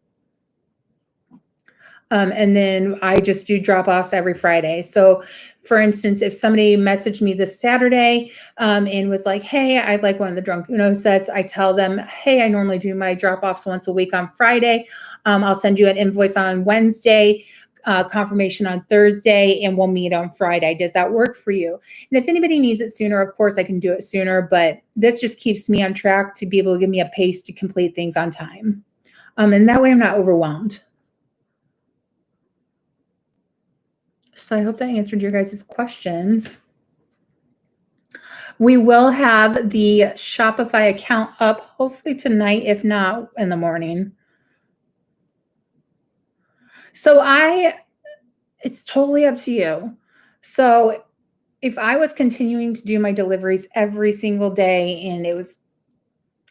And then I just do drop-offs every Friday. So for instance, if somebody messaged me this Saturday and was like, hey, I'd like one of the Drunk Uno sets, I tell them, hey, I normally do my drop-offs once a week on Friday. I'll send you an invoice on Wednesday, confirmation on Thursday, and we'll meet on Friday. Does that work for you? And if anybody needs it sooner, of course, I can do it sooner, but this just keeps me on track to be able to give me a pace to complete things on time. And that way I'm not overwhelmed. So I hope that answered your guys' questions. We will have the Shopify account up hopefully tonight, if not in the morning. So it's totally up to you. So if I was continuing to do my deliveries every single day and it was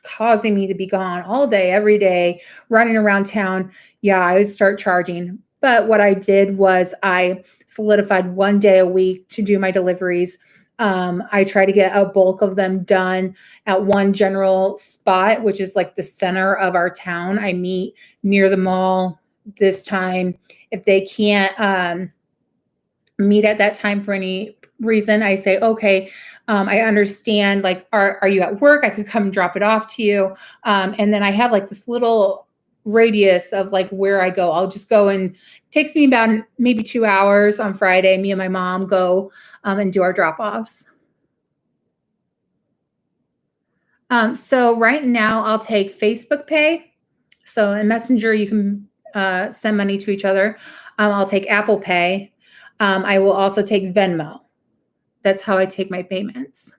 causing me to be gone all day, every day, running around town, yeah, I would start charging. But what I did was I solidified one day a week to do my deliveries. I try to get a bulk of them done at one general spot, which is like the center of our town. I meet near the mall this time. If they can't meet at that time for any reason, I say, okay, I understand, like, are you at work? I could come drop it off to you. And then I have like this little radius of like where I go. I'll just go, and it takes me about maybe 2 hours on Friday. Me and my mom go and do our drop-offs. So right now I'll take Facebook Pay. So in Messenger, you can send money to each other. I'll take Apple Pay. I will also take Venmo. That's how I take my payments.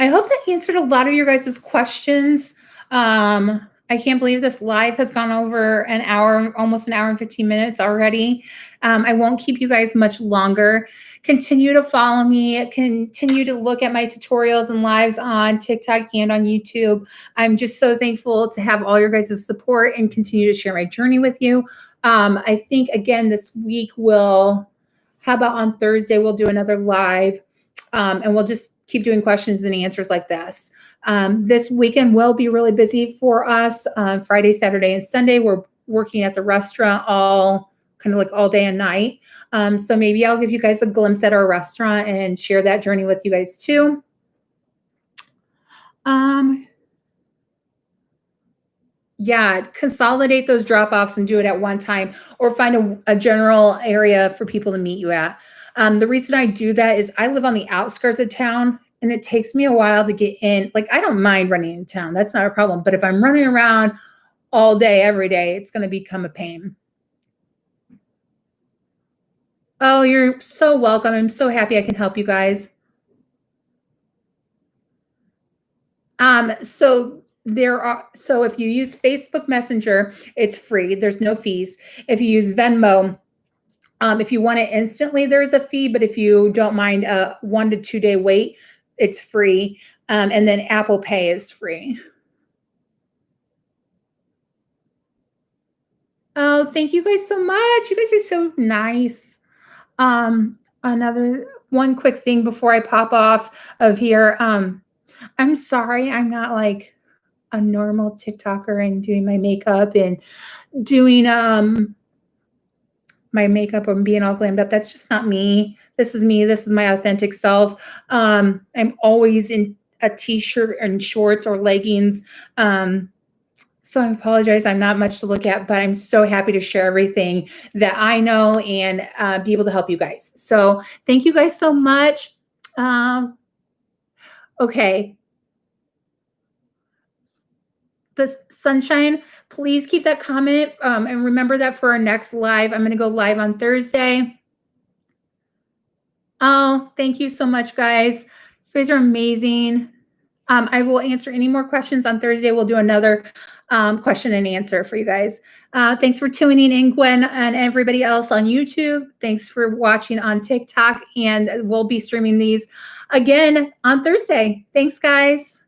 I hope that answered a lot of your guys' questions. I can't believe this live has gone over an hour, almost an hour and 15 minutes already. I won't keep you guys much longer. Continue to follow me. Continue to look at my tutorials and lives on TikTok and on YouTube. I'm just so thankful to have all your guys' support and continue to share my journey with you. I think, again, this week how about on Thursday, we'll do another live, and we'll just keep doing questions and answers like this. This weekend will be really busy for us. Friday, Saturday, and Sunday, we're working at the restaurant all day and night. So maybe I'll give you guys a glimpse at our restaurant and share that journey with you guys too. Yeah, consolidate those drop-offs and do it at one time, or find a general area for people to meet you at. The reason I do that is I live on the outskirts of town, and it takes me a while to get in. Like, I don't mind running in town. That's not a problem. But if I'm running around all day, every day, it's going to become a pain. Oh, you're so welcome. I'm so happy I can help you guys. So if you use Facebook Messenger, it's free. There's no fees. If you use Venmo, if you want it instantly, there's a fee, but if you don't mind a 1 to 2 day wait, it's free. And then Apple Pay is free. Oh, thank you guys so much. You guys are so nice. Another one quick thing before I pop off of here. I'm sorry I'm not like a normal TikToker and doing my makeup and doing my makeup and being all glammed up. That's just not me. This is me. This is my authentic self. I'm always in a t-shirt and shorts or leggings. So I apologize. I'm not much to look at, but I'm so happy to share everything that I know and be able to help you guys. So thank you guys so much. Okay. The Sunshine, please keep that comment. And remember that for our next live, I'm going to go live on Thursday. Oh, thank you so much, guys. You You guys are amazing. I will answer any more questions on Thursday. We'll do another question and answer for you guys. Thanks for tuning in, Gwen, and everybody else on YouTube. Thanks for watching on TikTok, and we'll be streaming these again on Thursday. Thanks, guys.